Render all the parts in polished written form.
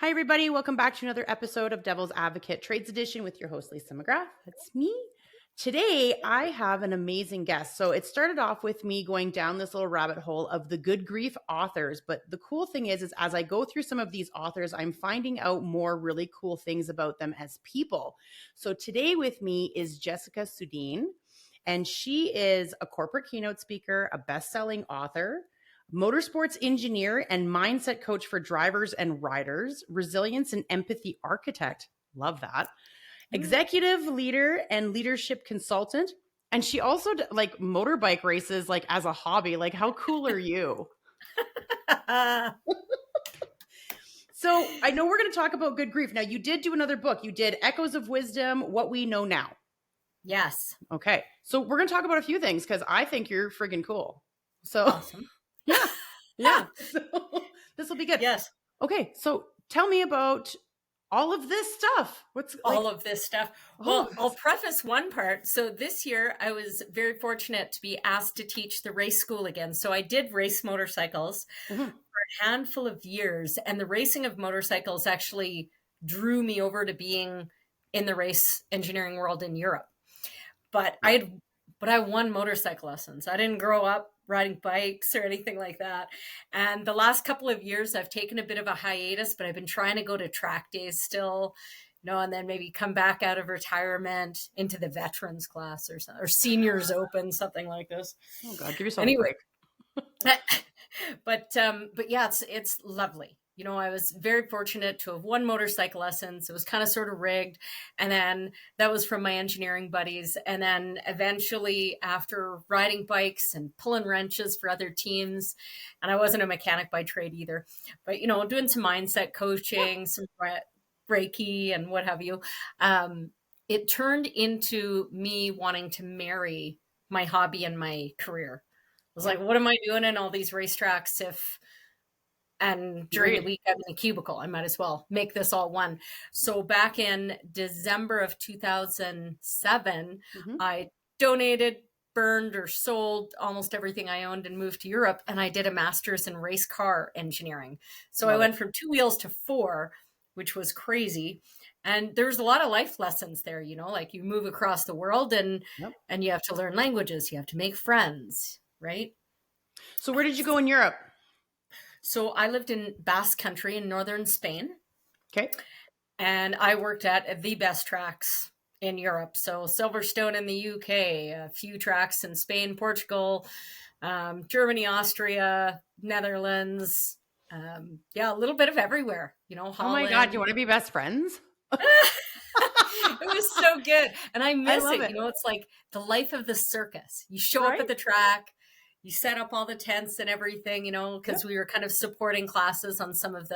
Hi, everybody. Welcome back to another episode of Devil's Advocate Trades Edition with your host, Lisa McGrath. That's me. Today, I have an amazing guest. So it started off with me going down this little rabbit hole of the Good Grief authors. But the cool thing is as I go through some of these authors, I'm finding out more really cool things about them as people. So today with me is Jessica Sudin, and she is a corporate keynote speaker, a best-selling author, motorsports engineer and mindset coach for drivers and riders, resilience and empathy architect. Love that. Executive leader and leadership consultant. And she also like motorbike races like as a hobby. Like, how cool are you? So I know we're going to talk about Good Grief. Now, you did do another book. You did Echoes of Wisdom, What We Know Now. Yes. Okay. So we're going to talk about a few things because I think you're friggin' cool. So Awesome. yeah. So this will be good. Yes. Okay. So tell me about all of this stuff. What's all of this stuff. Well, I'll preface one part. So this year I was very fortunate to be asked to teach the race school again. So I did race motorcycles for a handful of years, and the racing of motorcycles actually drew me over to being in the race engineering world in Europe. But I won motorcycle lessons. I didn't grow up riding bikes or anything like that. And the last couple of years, I've taken a bit of a hiatus, but I've been trying to go to track days still, and then maybe come back out of retirement into the veterans class or seniors open, something like this. Oh God, give yourself a break. But yeah, it's lovely. I was very fortunate to have won motorcycle lessons. It was kind of sort of rigged. And then that was from my engineering buddies. And then eventually after riding bikes and pulling wrenches for other teams, and I wasn't a mechanic by trade either, but, doing some mindset coaching, some Reiki and what have you, it turned into me wanting to marry my hobby and my career. I was like, what am I doing in all these racetracks and during the week I'm in a cubicle? I might as well make this all one. So back in December of 2007, I donated, burned or sold almost everything I owned and moved to Europe. And I did a master's in race car engineering. So I went from 2 wheels to 4, which was crazy. And there's a lot of life lessons there, like you move across the world and you have to learn languages, you have to make friends, right? So where did you go in Europe? So I lived in Basque Country in northern Spain. Okay. And I worked at the best tracks in Europe. So Silverstone in the UK, a few tracks in Spain, Portugal, Germany, Austria, Netherlands. A little bit of everywhere, Holland. Oh my God, you want to be best friends? It was so good. And I miss it. It's like the life of the circus. You show up at the track, you set up all the tents and everything, because we were kind of supporting classes on some of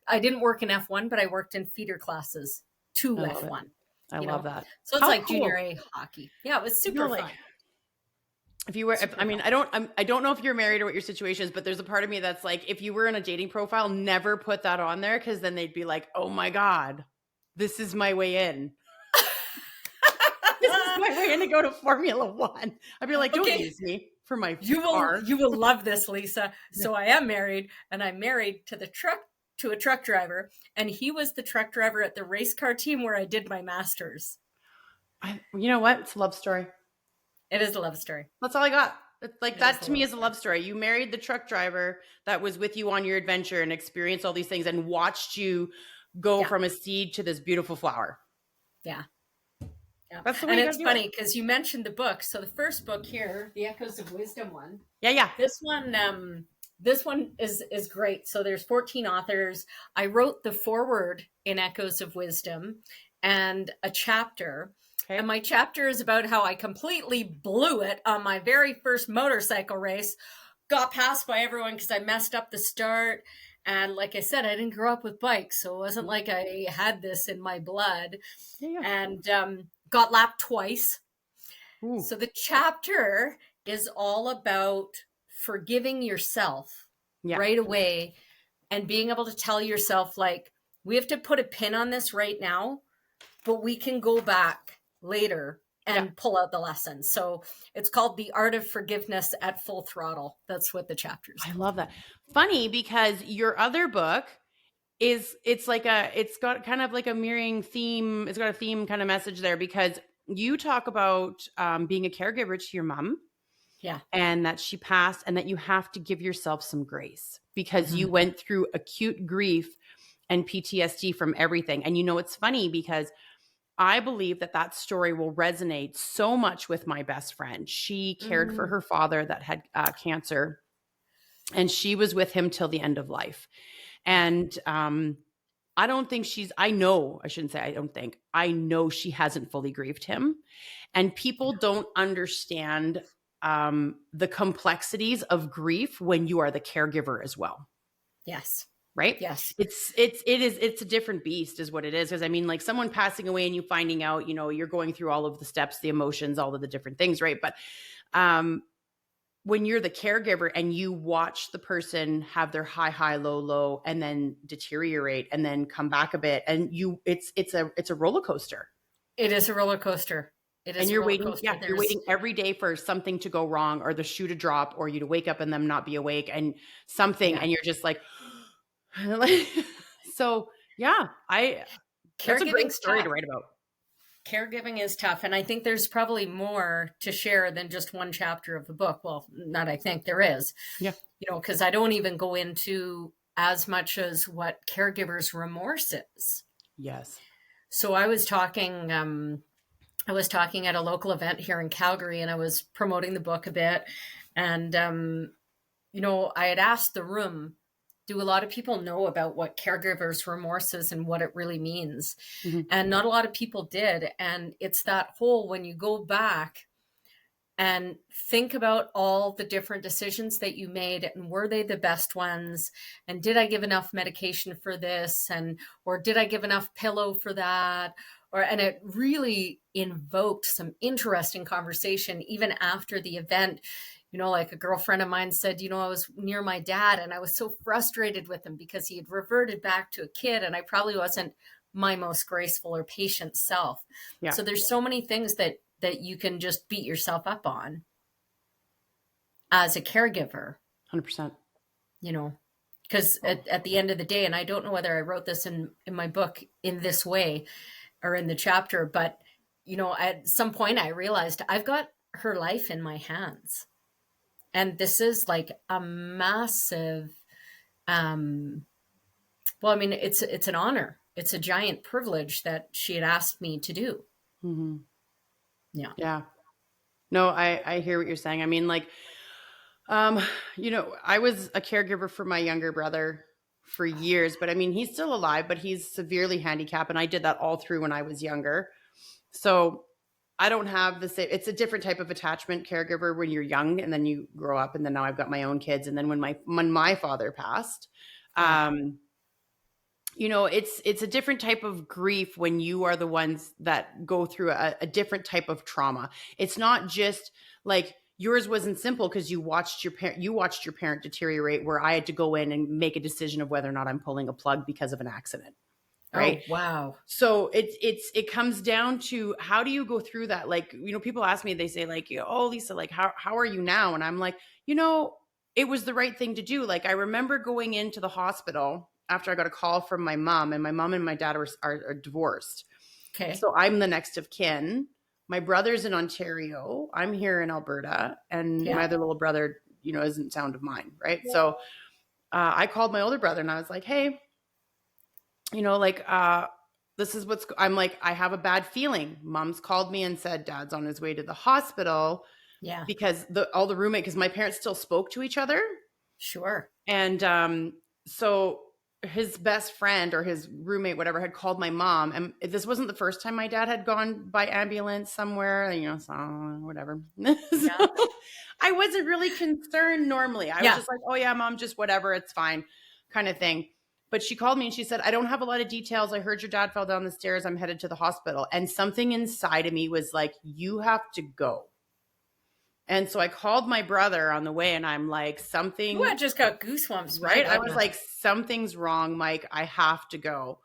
I didn't work in F1, but I worked in feeder classes to F1. I love that. So it's like junior A hockey. Yeah, it was super fun. If you were, I don't know if you're married or what your situation is, but there's a part of me that's like, if you were in a dating profile, never put that on there, because then they'd be like, oh my God, this is my way in. This is my way in to go to Formula One. I'd be like, don't use me for my car. You will love this, Lisa. So I am married, and I'm married to a truck driver, and he was the truck driver at the race car team where I did my master's. You know what? It's a love story. It is a love story. That's all I got. It's like that to me is a love story. You married the truck driver that was with you on your adventure and experienced all these things and watched you go from a seed to this beautiful flower. Yeah. Yeah. That's the way. And it's funny because you mentioned the book. So the first book here, the Echoes of Wisdom one. Yeah. This one is great. So there's 14 authors. I wrote the foreword in Echoes of Wisdom and a chapter. Okay. And my chapter is about how I completely blew it on my very first motorcycle race, got passed by everyone because I messed up the start. And like I said, I didn't grow up with bikes, so it wasn't like I had this in my blood. Yeah. And got lapped twice. Ooh. So the chapter is all about forgiving yourself right away and being able to tell yourself, like, we have to put a pin on this right now, but we can go back later and pull out the lessons. So it's called The Art of Forgiveness at Full Throttle. That's what the chapter is. I love that. Funny, because your other book it's got kind of like a mirroring theme. It's got a theme kind of message there because you talk about being a caregiver to your mom Yeah. and that she passed and that you have to give yourself some grace because Mhm. you went through acute grief and PTSD from everything. And it's funny because I believe that that story will resonate so much with my best friend. She cared for Mm. her father that had cancer, and she was with him till the end of life. And I don't think I know, I shouldn't say I don't think, I know she hasn't fully grieved him. And people don't understand the complexities of grief when you are the caregiver as well. Yes. Right. Yes. It's a different beast is what it is. Cause I mean, like someone passing away and you finding out, you're going through all of the steps, the emotions, all of the different things. Right. But when you're the caregiver and you watch the person have their high, low, low, and then deteriorate and then come back a bit, and it's a roller coaster. It is a roller coaster. It And is a roller coaster. you're waiting every day for something to go wrong or the shoe to drop or you to wake up and them not be awake and something, Yeah. and you're just like, so yeah, that's a great Caregiving's story tough. to write about. Caregiving is tough. And I think there's probably more to share than just one chapter of the book. Well, not I think there is. Yeah. Because I don't even go into as much as what caregivers' remorse is. Yes. So I was talking at a local event here in Calgary, and I was promoting the book a bit. And, I had asked the room, do a lot of people know about what caregivers' remorse is and what it really means? Mm-hmm. And not a lot of people did. And it's that whole, when you go back and think about all the different decisions that you made and were they the best ones? And did I give enough medication for this? Or did I give enough pillow for that? And it really invoked some interesting conversation even after the event. Like a girlfriend of mine said, I was near my dad and I was so frustrated with him because he had reverted back to a kid and I probably wasn't my most graceful or patient self. Yeah. So there's so many things that you can just beat yourself up on as a caregiver. 100%. Because at the end of the day, and I don't know whether I wrote this in my book in this way or in the chapter, but, at some point I realized I've got her life in my hands. And this is like a massive, it's an honor. It's a giant privilege that she had asked me to do. Mm-hmm. Yeah. Yeah. No, I hear what you're saying. I mean, like, I was a caregiver for my younger brother for years, but I mean, he's still alive, but he's severely handicapped. And I did that all through when I was younger. So I don't have the same, it's a different type of attachment caregiver when you're young and then you grow up. And then now I've got my own kids. And then when my father passed, it's a different type of grief when you are the ones that go through a different type of trauma. It's not just like yours wasn't simple because you watched your parent deteriorate, where I had to go in and make a decision of whether or not I'm pulling a plug because of an accident. Right. Oh, wow. So it comes down to, how do you go through that? Like, people ask me, they say like, oh, Lisa, like, how are you now? And I'm like, it was the right thing to do. Like, I remember going into the hospital after I got a call from my mom, and my mom and my dad are divorced. Okay. So I'm the next of kin. My brother's in Ontario. I'm here in Alberta, and my other little brother, isn't sound of mind. Right. Yeah. So I called my older brother and I was like, hey, this is I'm like, I have a bad feeling. Mom's called me and said dad's on his way to the hospital. Yeah. Because because my parents still spoke to each other. Sure. And so his best friend or his roommate, whatever, had called my mom. And this wasn't the first time my dad had gone by ambulance somewhere, so whatever. Yeah. So I wasn't really concerned normally. I was just like, oh yeah, mom, just whatever, it's fine kind of thing. But she called me and she said, I don't have a lot of details. I heard your dad fell down the stairs. I'm headed to the hospital. And something inside of me was like, you have to go. And so I called my brother on the way and I'm like, something. I just got goosebumps. Right. I was like, something's wrong, Mike. I have to go.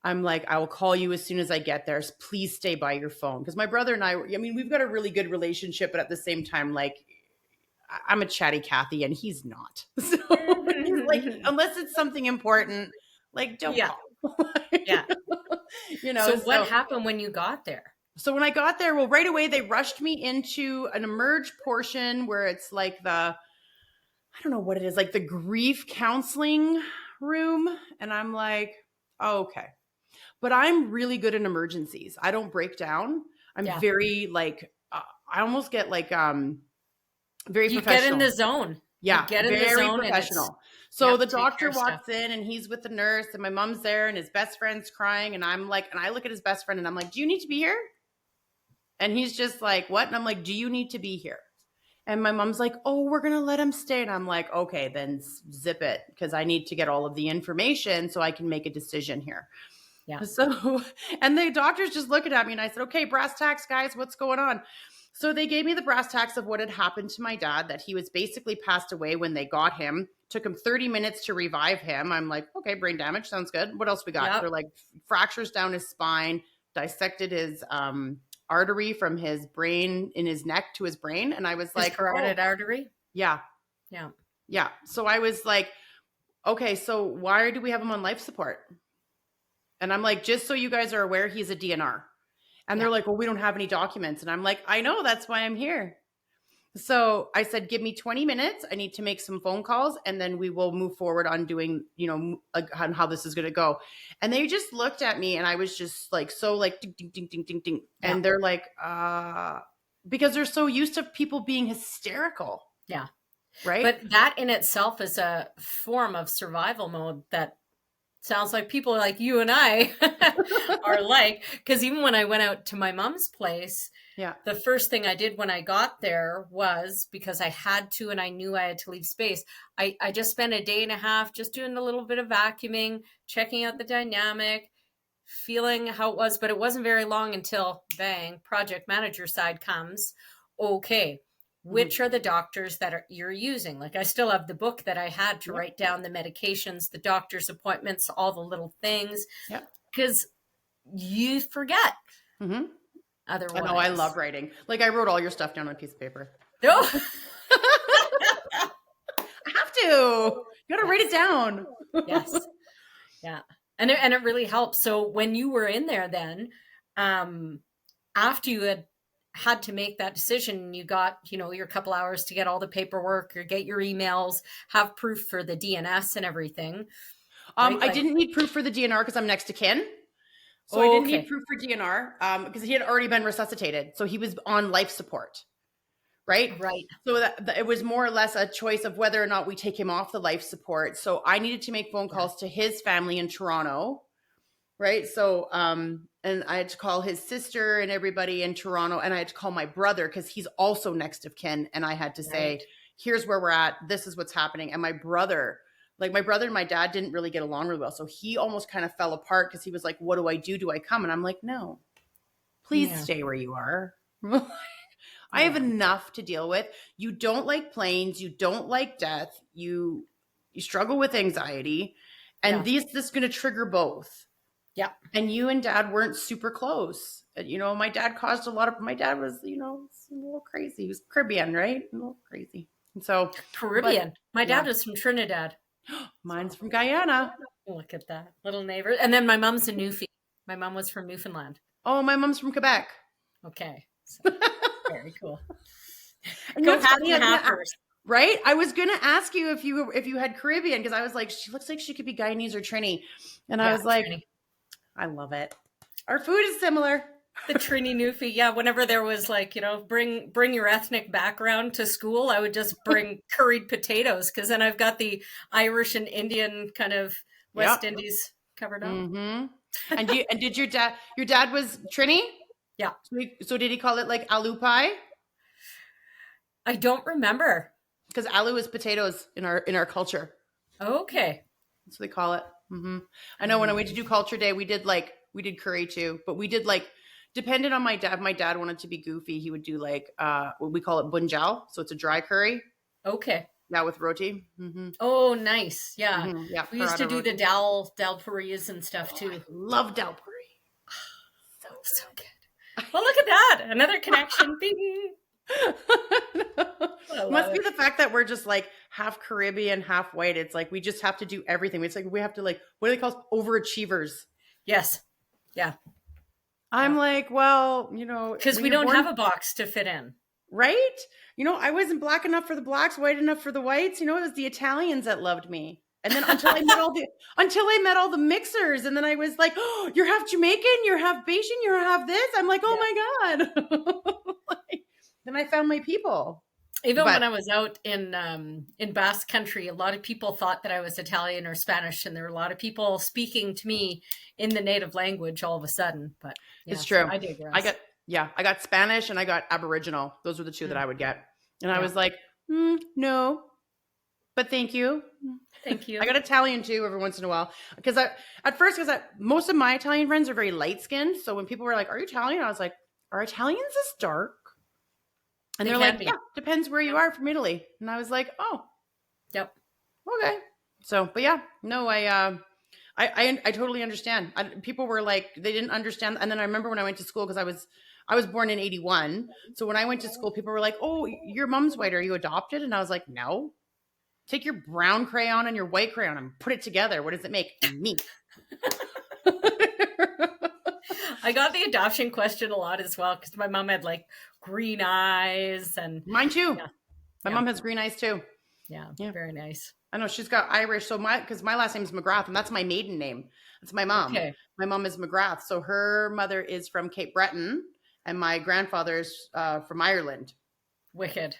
I'm like, I will call you as soon as I get there. Please stay by your phone. Because my brother and I mean, we've got a really good relationship, but at the same time, like, I'm a chatty Cathy and he's not. So he's like, unless it's something important, Like, don't Yeah. call. Yeah. You know, So what happened when you got there? so when I got there, well, right away, they rushed me into an emerge portion where it's like I don't know what it is, like the grief counseling room. And I'm like, oh, okay. But I'm really good in emergencies. I don't break down. I'm Yeah. very like, I almost get like, very You get in professional. the zone. You Yeah, get in the very zone and it's, professional. So yep, the take care doctor of stuff. walks in and he's with the nurse and my mom's there and his best friend's crying. And I'm like, and I look at his best friend and I'm like, do you need to be here? And he's just like, what? And I'm like, do you need to be here? And my mom's like, oh, we're going to let him stay. And I'm like, okay, then zip it because I need to get all of the information so I can make a decision here. Yeah. So, and the doctor's just looking at me and I said, okay, brass tacks, guys, what's going on? So they gave me the brass tacks of what had happened to my dad, that he was basically passed away when they got him. Took him 30 minutes to revive him. I'm like, okay, brain damage. Sounds good. What else we got? Yep. They're like fractures down his spine, dissected his artery from his brain in his neck to his brain. And I was His like, carotid artery. yeah. Yeah. Yeah. So I was like, okay, so why do we have him on life support? And I'm like, just so you guys are aware, he's a DNR. And they're like, well, we don't have any documents. And I'm like, I know, that's why I'm here. So I said, give me 20 minutes. I need to make some phone calls and then we will move forward on doing, on how this is going to go. And they just looked at me and I was just like, so like, ding, ding, ding, ding, ding, ding. Yeah. And they're like, because they're so used to people being hysterical. Yeah. Right. But that in itself is a form of survival mode that sounds like people like you and I are like, because even when I went out to my mom's place, yeah, the first thing I did when I got there was, because I had to and I knew I had to leave space, I just spent a day and a half just doing a little bit of vacuuming, checking out the dynamic, feeling how it was. But it wasn't very long until, bang, project manager side comes. Okay, which are the doctors that you're using? Like, I still have the book that I had to write down the medications, the doctor's appointments, all the little things. Yeah. Because you forget. Mm-hmm. Otherwise. I know, I love writing. Like, I wrote all your stuff down on a piece of paper. No. I have to. You got to write it down. Yes. Yeah. And it really helps. So when you were in there then, after you had to make that decision, you got, your couple hours to get all the paperwork or get your emails, have proof for the DNS and everything. Right? I didn't need proof for the DNR because I'm next to kin. So I didn't need proof for DNR because he had already been resuscitated. So he was on life support. Right. Right. So that it was more or less a choice of whether or not we take him off the life support. So I needed to make phone calls to his family in Toronto. Right. So, and I had to call his sister and everybody in Toronto, and I had to call my brother because he's also next of kin. And I had to say, here's where we're at. This is what's happening. And my brother and my dad didn't really get along really well. So he almost kind of fell apart because he was like, what do I do? Do I come? And I'm like, no, please stay where you are. I have enough to deal with. You don't like planes. You don't like death. You struggle with anxiety. And this is going to trigger both. Yeah. And you and dad weren't super close. My dad caused my dad was, a little crazy. He was Caribbean, right? A little crazy. And so Caribbean. My dad was from Trinidad. Mine's from Guyana. Look at that. Little neighbor. And then my mom's a Newfie. My mom was from Newfoundland. Oh, my mom's from Quebec. Okay. So, very cool. And go half right? I was gonna ask you if you had Caribbean because I was like, she looks like she could be Guyanese or Trini. And I was like, Trini. I love it. Our food is similar. The Trini Newfie. Yeah. Whenever there was like, bring your ethnic background to school, I would just bring curried potatoes because then I've got the Irish and Indian kind of West Indies covered up. Mm-hmm. And did your dad was Trini? Yeah. So did he call it like aloo pie? I don't remember. Because aloo is potatoes in our culture. Okay. That's what they call it. Mm-hmm. I know when I went to do culture day, we did curry too, but we did depended on my dad. My dad wanted to be goofy. He would do what we call it bunjal. So it's a dry curry. Okay. Yeah, with roti. Mm-hmm. Oh, nice. Yeah. Mm-hmm. Yeah. We used to do the dal puris and stuff too. I love dal puri. So good. Well, look at that. Another connection. Bing. Must be the fact that we're just half Caribbean, half white. It's like we just have to do everything. It's like we have to like, what do they call overachievers? Yes. Yeah. I'm Yeah. like, well, you know, Because when we you're don't born, have a box to fit in. right? You know, I wasn't black enough for the blacks, white enough for the whites. You know, it was the Italians that loved me. And then until I met all the mixers, and then I was like, oh, you're half Jamaican, you're half Bayesian, you're half this. I'm like, oh Yeah. my God. Like, then I found my people. Even But when I was out in Basque Country, a lot of people thought that I was Italian or Spanish, and there were a lot of people speaking to me in the native language all of a sudden. But yeah, it's so true. I digress. I got Spanish and I got Aboriginal. Those were the two that I would get. And I Yeah. was like, no, but thank you. Thank you. I got Italian too every once in a while because most of my Italian friends are very light skinned. So when people were like, "Are you Italian?" I was like, "Are Italians this dark?" And They they're can like, be. "Yeah, depends where you are from Italy." And I was like, "Oh, Yep. okay." So, but yeah, no, I totally understand. People were like, they didn't understand. And then I remember when I went to school because I was born in 81. So when I went to school, people were like, "Oh, your mom's white. Are you adopted?" And I was like, "No." Take your brown crayon and your white crayon and put it together. What does it make? Me. I got the adoption question a lot as well because my mom had like green eyes and Mine too. yeah. My mom has green eyes too. Yeah, Yeah. very nice. I know she's got Irish. So because my last name is McGrath and that's my maiden name. That's my mom. Okay. My mom is McGrath. So her mother is from Cape Breton and my grandfather's from Ireland. Wicked.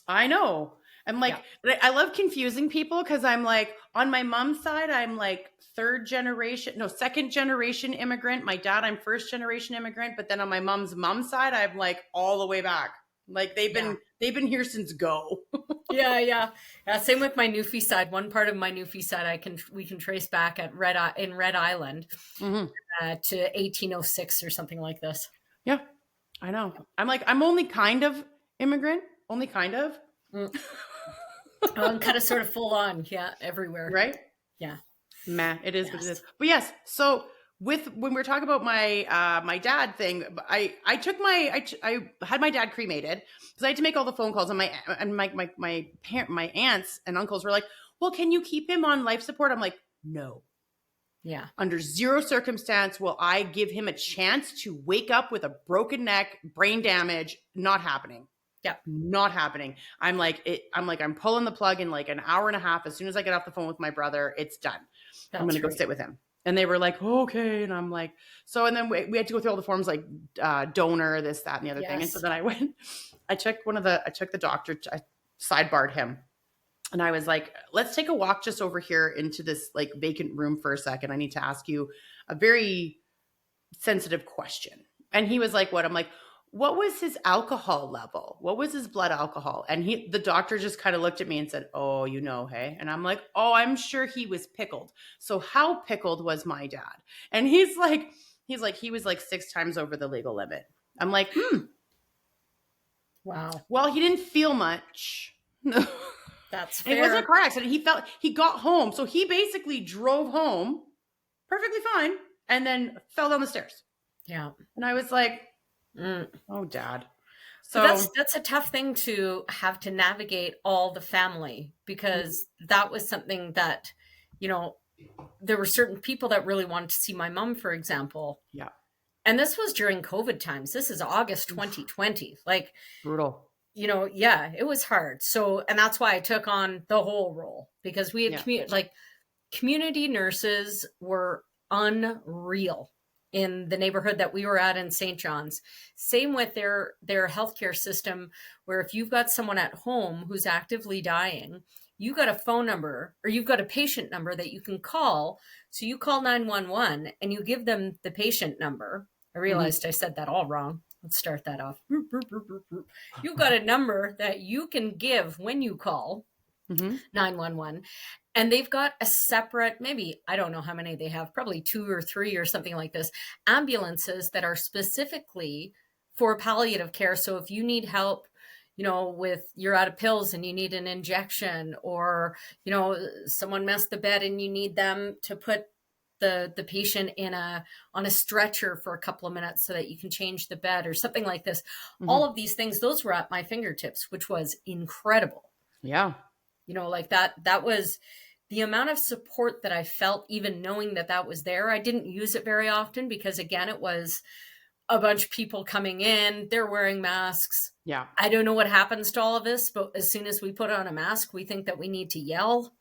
I know. I'm like, I love confusing people because I'm like, on my mom's side, I'm like second generation immigrant. My dad, I'm first generation immigrant. But then on my mom's side, I'm like all the way back. Like they've been here since go. Yeah. Same with my Newfie side. One part of my Newfie side, we can trace back at Red Island to 1806 or something like this. Yeah, I know. I'm like, I'm only kind of immigrant, only kind of. I'm kind of sort of full on, everywhere. Right? Yeah. It is what it is. But yes, so when we're talking about my my dad thing, I had my dad cremated because I had to make all the phone calls, and my aunts and uncles were like, "Well, can you keep him on life support?" I'm like, "No." Yeah. Under zero circumstance will I give him a chance to wake up with a broken neck, brain damage. Not happening. Yeah. Not happening. I'm pulling the plug in like an hour and a half. As soon as I get off the phone with my brother, it's done. I'm going to go sit with him. And they were like, okay. And I'm like, so, and then we had to go through all the forms like donor, this, that, and the other thing. And so then I took the doctor, I sidebarred him. And I was like, let's take a walk just over here into this like vacant room for a second. I need to ask you a very sensitive question. And he was like, what? I'm like, what was his alcohol level? What was his blood alcohol? And the doctor just kind of looked at me and said, oh, hey. And I'm like, oh, I'm sure he was pickled. So how pickled was my dad? And he's like, he was like 6 times over the legal limit. I'm like, Wow. Well, he didn't feel much. That's fair. It wasn't a car accident. He got home. So he basically drove home perfectly fine and then fell down the stairs. Yeah. And I was like, oh, Dad. So that's a tough thing to have to navigate all the family, because that was something that, there were certain people that really wanted to see my mom, for example. Yeah. And this was during COVID times. This is August 2020. Like, brutal. It was hard. So, and that's why I took on the whole role, because we had community nurses were unreal in the neighborhood that we were at in St. John's. Same with their healthcare system, where if you've got someone at home who's actively dying, you got a phone number or you've got a patient number that you can call. So you call 911 and you give them the patient number. I realized I said that all wrong. Let's start that off. You've got a number that you can give when you call 911. And they've got a separate, maybe, I don't know how many they have, probably 2 or 3 or something like this, ambulances that are specifically for palliative care. So if you need help, you're out of pills and you need an injection, or, someone messed the bed and you need them to put the patient on a stretcher for a couple of minutes so that you can change the bed or something like this. All of these things, those were at my fingertips, which was incredible. Yeah. like that was the amount of support that I felt, even knowing that was there. I didn't use it very often because, again, it was a bunch of people coming in, they're wearing masks. Yeah. I don't know what happens to all of this, but as soon as we put on a mask, we think that we need to yell.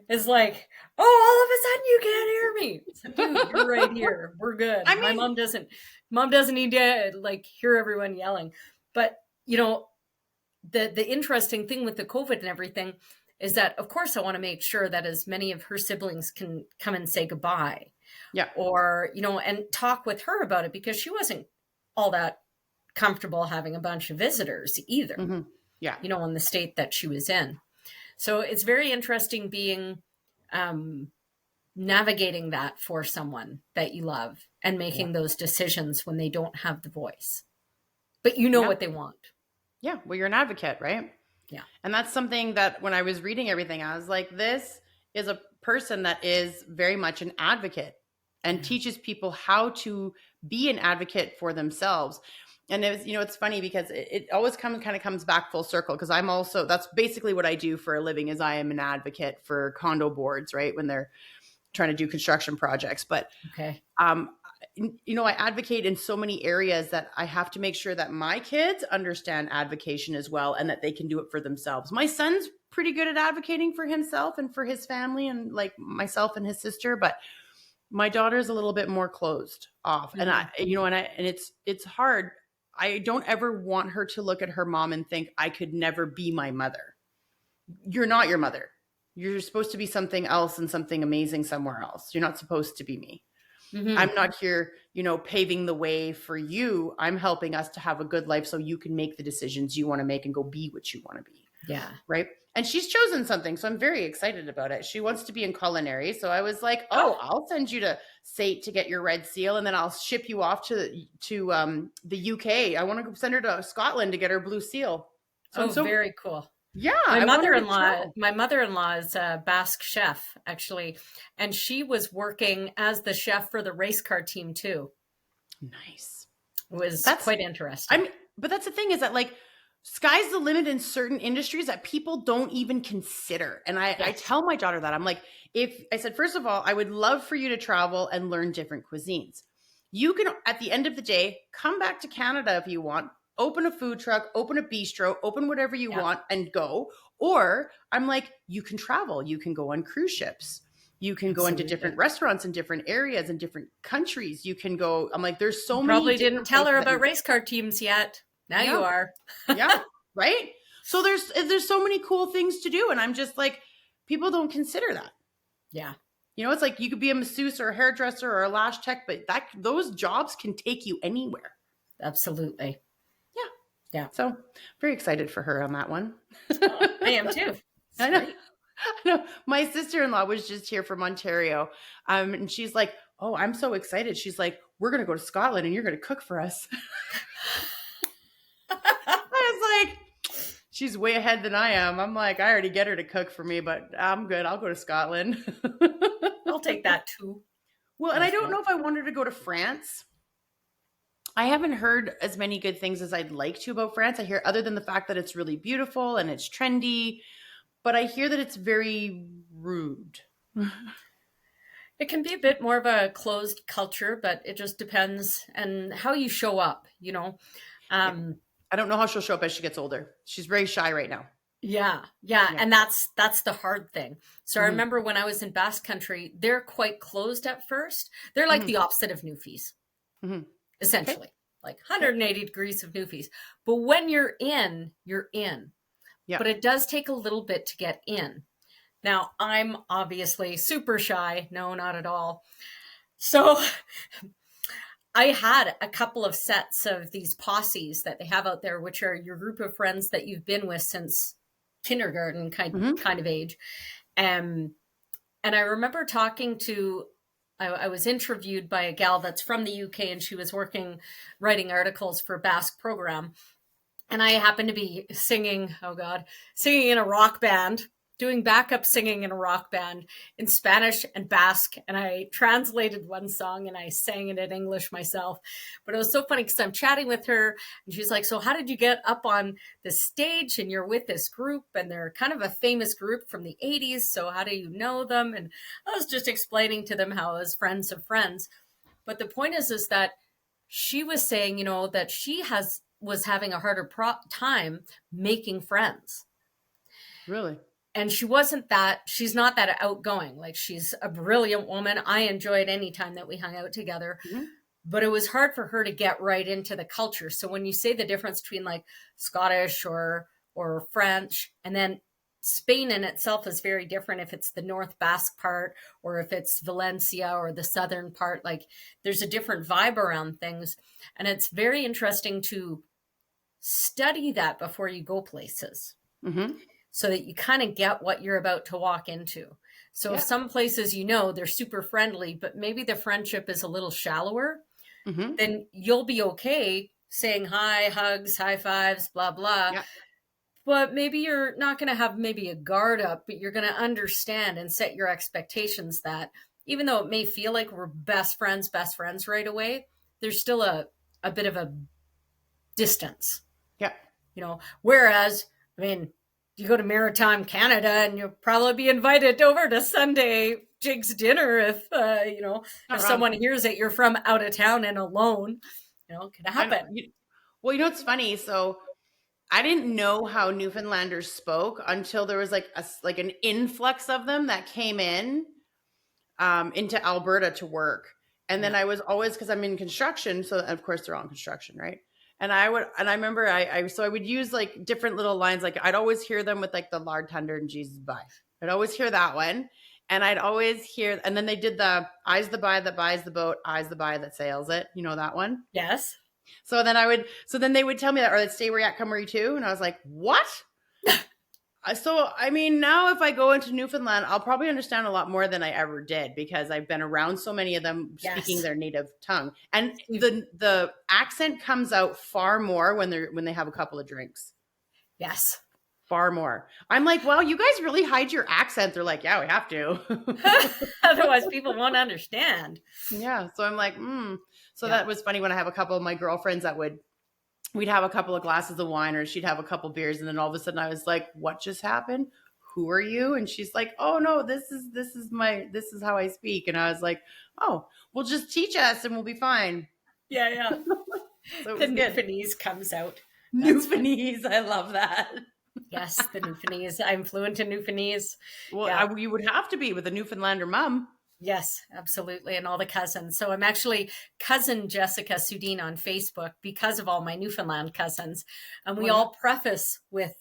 It's like, oh, all of a sudden you can't hear me. It's like, dude, you're right here. We're good. I mean, my mom doesn't need to like hear everyone yelling. But the interesting thing with the COVID and everything is that, of course, I want to make sure that as many of her siblings can come and say goodbye. Yeah. Or, and talk with her about it, because she wasn't all that comfortable having a bunch of visitors either. Mm-hmm. Yeah. In the state that she was in. So it's very interesting being, navigating that for someone that you love and making those decisions when they don't have the voice, but what they want. Yeah. Well, you're an advocate, right? Yeah. And that's something that when I was reading everything, I was like, this is a person that is very much an advocate and teaches people how to be an advocate for themselves. And it was, it's funny because it always comes back full circle, because I'm also, that's basically what I do for a living, is I am an advocate for condo boards, right? When they're trying to do construction projects. But, okay. I advocate in so many areas that I have to make sure that my kids understand advocation as well, and that they can do it for themselves. My son's pretty good at advocating for himself and for his family, and like myself and his sister, but my daughter's a little bit more closed off. Mm-hmm. And it's hard. I don't ever want her to look at her mom and think, I could never be my mother. You're not your mother. You're supposed to be something else and something amazing somewhere else. You're not supposed to be me. Mm-hmm. I'm not here, paving the way for you. I'm helping us to have a good life so you can make the decisions you want to make and go be what you want to be. Yeah. Right. And she's chosen something, so I'm very excited about it. She wants to be in culinary. So I was like, I'll send you to SAIT to get your red seal, and then I'll ship you off to the UK. I want to send her to Scotland to get her blue seal. So very cool. Yeah. My mother-in-law is a Basque chef, actually. And she was working as the chef for the race car team too. Nice. That's quite interesting. But that's the thing, is that like, sky's the limit in certain industries that people don't even consider. And I tell my daughter that. I'm like, I said, first of all, I would love for you to travel and learn different cuisines. You can, at the end of the day, come back to Canada if you want, open a food truck, open a bistro, open whatever you want and go. Or I'm like, you can travel. You can go on cruise ships. You can go into different restaurants in different areas in different countries. You can go, I'm like, there's so many. Probably didn't tell her about race car teams yet. Now you are. Yeah. Right. So there's so many cool things to do. And I'm just like, people don't consider that. Yeah. It's like you could be a masseuse or a hairdresser or a lash tech, but those jobs can take you anywhere. Absolutely. Yeah. Yeah. So very excited for her on that one. I am too. I know. My sister-in-law was just here from Ontario. And she's like, oh, I'm so excited. She's like, we're going to go to Scotland and you're going to cook for us. I was like, she's way ahead than I am. I'm like, I already get her to cook for me, but I'm good. I'll go to Scotland. I'll take that too. Well, and I don't know if I want her to go to France. I haven't heard as many good things as I'd like to about France. I hear, other than the fact that it's really beautiful and it's trendy, but I hear that it's very rude. It can be a bit more of a closed culture, but it just depends on how you show up, I don't know how she'll show up as she gets older. She's very shy right now. Yeah. And that's the hard thing. So I remember when I was in Basque Country, they're quite closed at first. They're like the opposite of Newfies, essentially, like 180 degrees of Newfies. But when you're in, you're in. Yeah. But it does take a little bit to get in. Now, I'm obviously super shy. No, not at all. So I had a couple of sets of these posses that they have out there, which are your group of friends that you've been with since kindergarten kind of age. And I remember talking to, I was interviewed by a gal that's from the UK, and she was writing articles for Basque program. And I happened to be singing in a rock band doing backup singing in a rock band in Spanish and Basque. And I translated one song and I sang it in English myself. But it was so funny because I'm chatting with her and she's like, so how did you get up on the stage and you're with this group and they're kind of a famous group from the 80s. So how do you know them? And I was just explaining to them how I was friends of friends. But the point is that she was saying, that she was having a harder time making friends. Really? And she's not that outgoing. Like, she's a brilliant woman. I enjoyed any time that we hung out together, but it was hard for her to get right into the culture. So when you say the difference between like Scottish or French, and then Spain in itself is very different if it's the North Basque part or if it's Valencia or the southern part, like there's a different vibe around things. And it's very interesting to study that before you go places. So that you kind of get what you're about to walk into. So some places, they're super friendly, but maybe the friendship is a little shallower, then you'll be okay saying hi, hugs, high fives, blah, blah. Yeah. But maybe you're not going to have maybe a guard up, but you're going to understand and set your expectations that even though it may feel like we're best friends right away, there's still a bit of a distance. Yeah. Whereas, you go to Maritime Canada and you'll probably be invited over to Sunday Jigs dinner if someone hears that you're from out of town and alone, it could happen. Well, it's funny. So I didn't know how Newfoundlanders spoke until there was like an influx of them that came in into Alberta to work. And then I was always, because I'm in construction, so of course they're all in construction, right? And I remember I would use like different little lines. Like I'd always hear them with like the Lard Thunder and Jesus Bye. I'd always hear that one. And I'd always hear, and then they did the I's the buy that buys the boat, I's the buy that sails it. You know that one? Yes. So then they would tell me that, or let's stay where you at, come where you to. And I was like, what? So, now if I go into Newfoundland, I'll probably understand a lot more than I ever did because I've been around so many of them speaking their native tongue. And the accent comes out far more when they have a couple of drinks. Yes. Far more. I'm like, well, you guys really hide your accent. They're like, yeah, we have to. Otherwise people won't understand. Yeah. So I'm like, So that was funny when I have a couple of my girlfriends that we'd have a couple of glasses of wine or she'd have a couple beers. And then all of a sudden I was like, what just happened? Who are you? And she's like, oh no, this is how I speak. And I was like, oh, well, just teach us and we'll be fine. Yeah. Yeah. So the Newfoundlandese comes out. Newfoundlandese. I love that. Yes. The Newfoundlandese. I'm fluent in Newfoundlandese. Well, you would have to be with a Newfoundlander mom. Yes, absolutely. And all the cousins. So I'm actually cousin Jessica Sudine on Facebook because of all my Newfoundland cousins. And we all preface with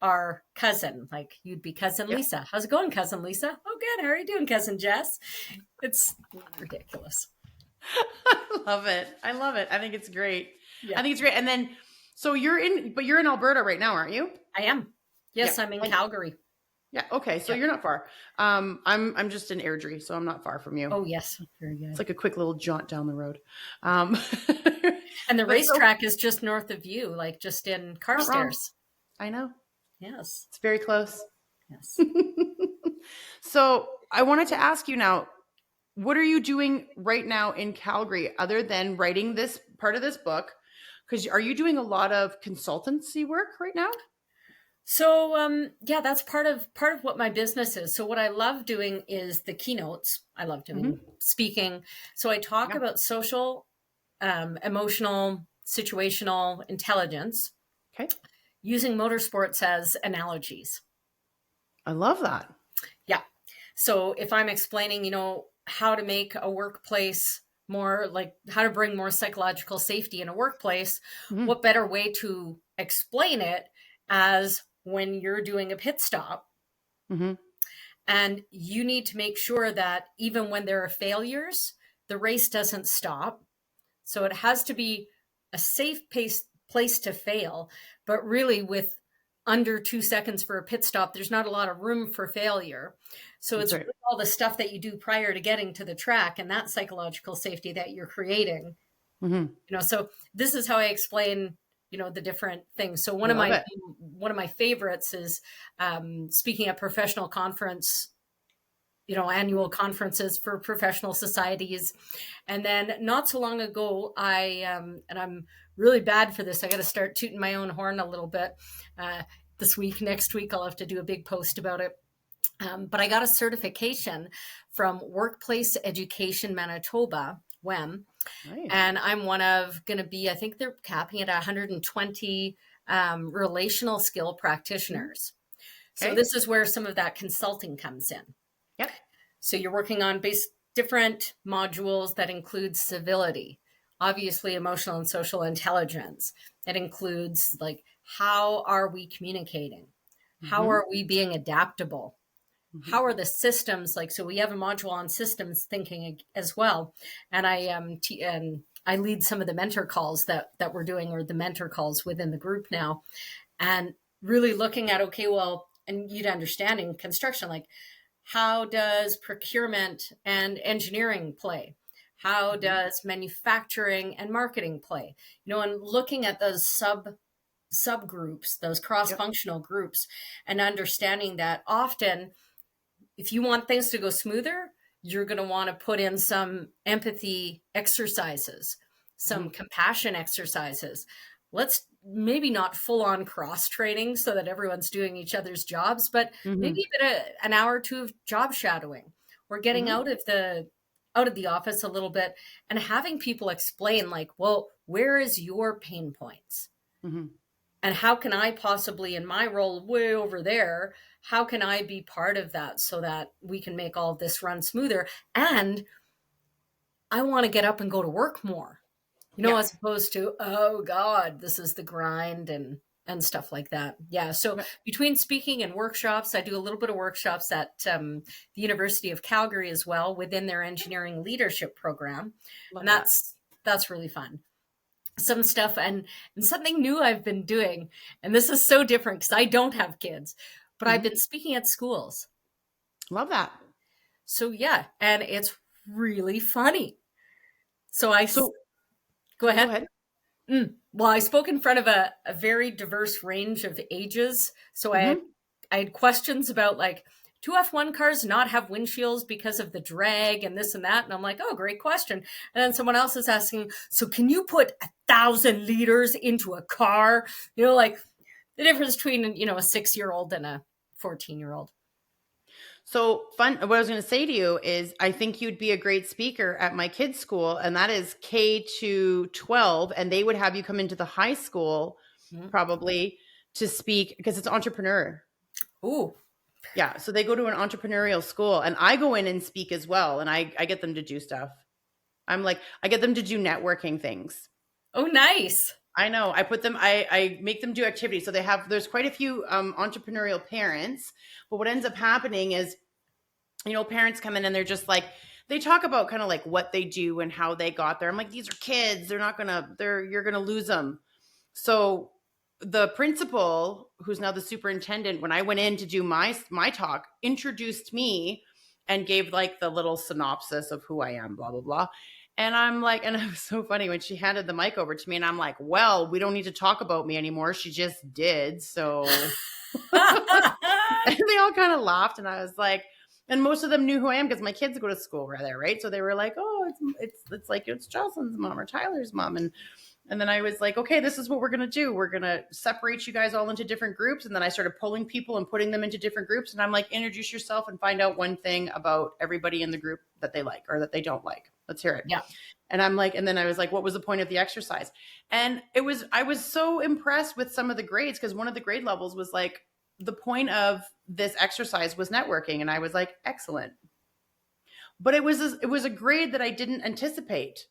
our cousin, like you'd be cousin Lisa. How's it going, cousin Lisa? Oh, good. How are you doing, cousin Jess? It's ridiculous. I love it. I think it's great. Yeah. I think it's great. And then, so you're in Alberta right now, aren't you? I am. Yes, I'm in Calgary. Yeah. Okay. So you're not far. I'm just in Airdrie, so I'm not far from you. Oh yes, very good. It's like a quick little jaunt down the road. And the racetrack is just north of you, like just in Carstairs. I know. Yes. It's very close. Yes. So I wanted to ask you now, what are you doing right now in Calgary other than writing this part of this book? Because are you doing a lot of consultancy work right now? So, that's part of what my business is. So what I love doing is the keynotes. I love doing speaking. So I talk about social, emotional, situational intelligence. Okay. Using motorsports as analogies. I love that. Yeah. So if I'm explaining, how to make a workplace more like how to bring more psychological safety in a workplace, what better way to explain it as when you're doing a pit stop and you need to make sure that even when there are failures, the race doesn't stop. So it has to be a safe place to fail, but really with under 2 seconds for a pit stop, there's not a lot of room for failure. So it's really all the stuff that you do prior to getting to the track and that psychological safety that you're creating. So this is how I explain the different things. So I love it. one of my favorites is speaking at professional conference, annual conferences for professional societies. And then not so long ago, and I'm really bad for this, I got to start tooting my own horn a little bit. Next week, I'll have to do a big post about it. But I got a certification from Workplace Education Manitoba, WEM. Nice. And I'm going to be, I think they're capping it at 120 relational skill practitioners. Okay. So this is where some of that consulting comes in. Yep. So you're working on different modules that include civility, obviously emotional and social intelligence. It includes like, how are we communicating? How are we being adaptable? How are the systems like? So we have a module on systems thinking as well, and I lead some of the mentor calls that we're doing, or the mentor calls within the group now, and really looking at, okay, well, and you'd understand in construction, like, how does procurement and engineering play? How does manufacturing and marketing play? And looking at those subgroups, those cross-functional groups, and understanding that often, if you want things to go smoother, you're going to want to put in some empathy exercises, some compassion exercises. Let's maybe not full on cross training so that everyone's doing each other's jobs, but maybe a bit of an hour or two of job shadowing, or getting out of the office a little bit and having people explain, like, well, where is your pain points? And how can I possibly, in my role way over there, how can I be part of that so that we can make all of this run smoother? And I want to get up and go to work more, as opposed to, oh God, this is the grind and stuff like that. Yeah. So between speaking and workshops, I do a little bit of workshops at the University of Calgary as well, within their engineering leadership program. And that's really fun. Some stuff and something new I've been doing, and this is so different because I don't have kids, but I've been speaking at schools. Love that. So yeah, and it's really funny. So go ahead. Well, I spoke in front of a very diverse range of ages. So I had questions about, like, do F1 cars not have windshields because of the drag and this and that? And I'm like, oh, great question. And then someone else is asking, so can you put 1,000 liters into a car? Like the difference between, a 6-year-old and a 14-year-old. So fun. What I was going to say to you is, I think you'd be a great speaker at my kids' school, and that is K to 12. And they would have you come into the high school probably to speak, because it's entrepreneur. Ooh. Yeah. So they go to an entrepreneurial school, and I go in and speak as well. And I get them to do stuff. I get them to do networking things. Oh, nice. I know. I make them do activities. So there's quite a few entrepreneurial parents, but what ends up happening is, parents come in and they're just like, they talk about kind of like what they do and how they got there. I'm like, these are kids. You're going to lose them. So the principal, who's now the superintendent, when I went in to do my talk, introduced me and gave like the little synopsis of who I am, blah, blah, blah. And I'm like, and it was so funny when she handed the mic over to me, and I'm like, well, we don't need to talk about me anymore. She just did. So and they all kind of laughed, and I was like, and most of them knew who I am because my kids go to school right there, right? So they were like, oh, it's like, it's Jocelyn's mom or Tyler's mom. And then I was like, okay, this is what we're going to do. We're going to separate you guys all into different groups. And then I started pulling people and putting them into different groups. And I'm like, introduce yourself and find out one thing about everybody in the group that they like or that they don't like. Let's hear it. Yeah. And I'm like, and then I was like, what was the point of the exercise? And I was so impressed with some of the grades, because one of the grade levels was like, the point of this exercise was networking. And I was like, excellent. But it was a grade that I didn't anticipate.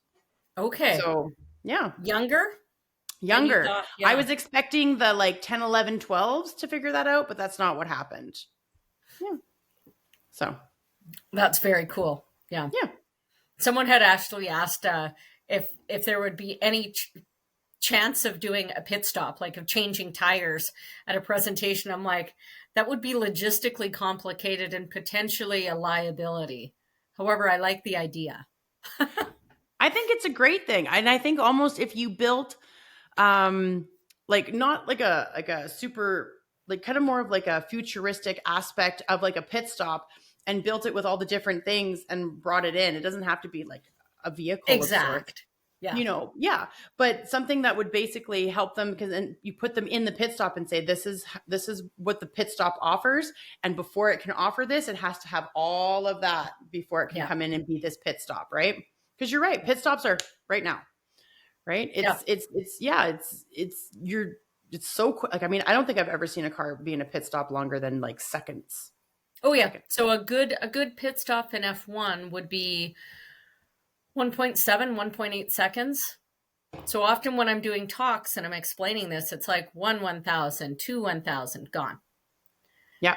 Okay. So yeah. Younger. Thought, yeah. I was expecting the like 10, 11, 12s to figure that out, but that's not what happened. Yeah. So that's very cool. Yeah. Yeah. Someone had actually asked if there would be any chance of doing a pit stop, like of changing tires at a presentation. I'm like, that would be logistically complicated and potentially a liability. However, I like the idea. I think it's a great thing. And I think almost if you built like not like a super, like kind of more of like a futuristic aspect of like a pit stop, and built it with all the different things and brought it in. It doesn't have to be like a vehicle of sorts, Exact. Yeah. yeah, but something that would basically help them, because then you put them in the pit stop and say, this is what the pit stop offers, and before it can offer this, it has to have all of that before it can Yeah. come in and be this pit stop, right? Because you're right, pit stops are right now, right? Yeah. It's so quick. Like, I mean, I don't think I've ever seen a car be in a pit stop longer than like seconds. Oh yeah. Seconds. So a good pit stop in F1 would be 1.7, 1.8 seconds. So often when I'm doing talks and I'm explaining this, it's like 1,000, 2, 1,000, gone. Yeah.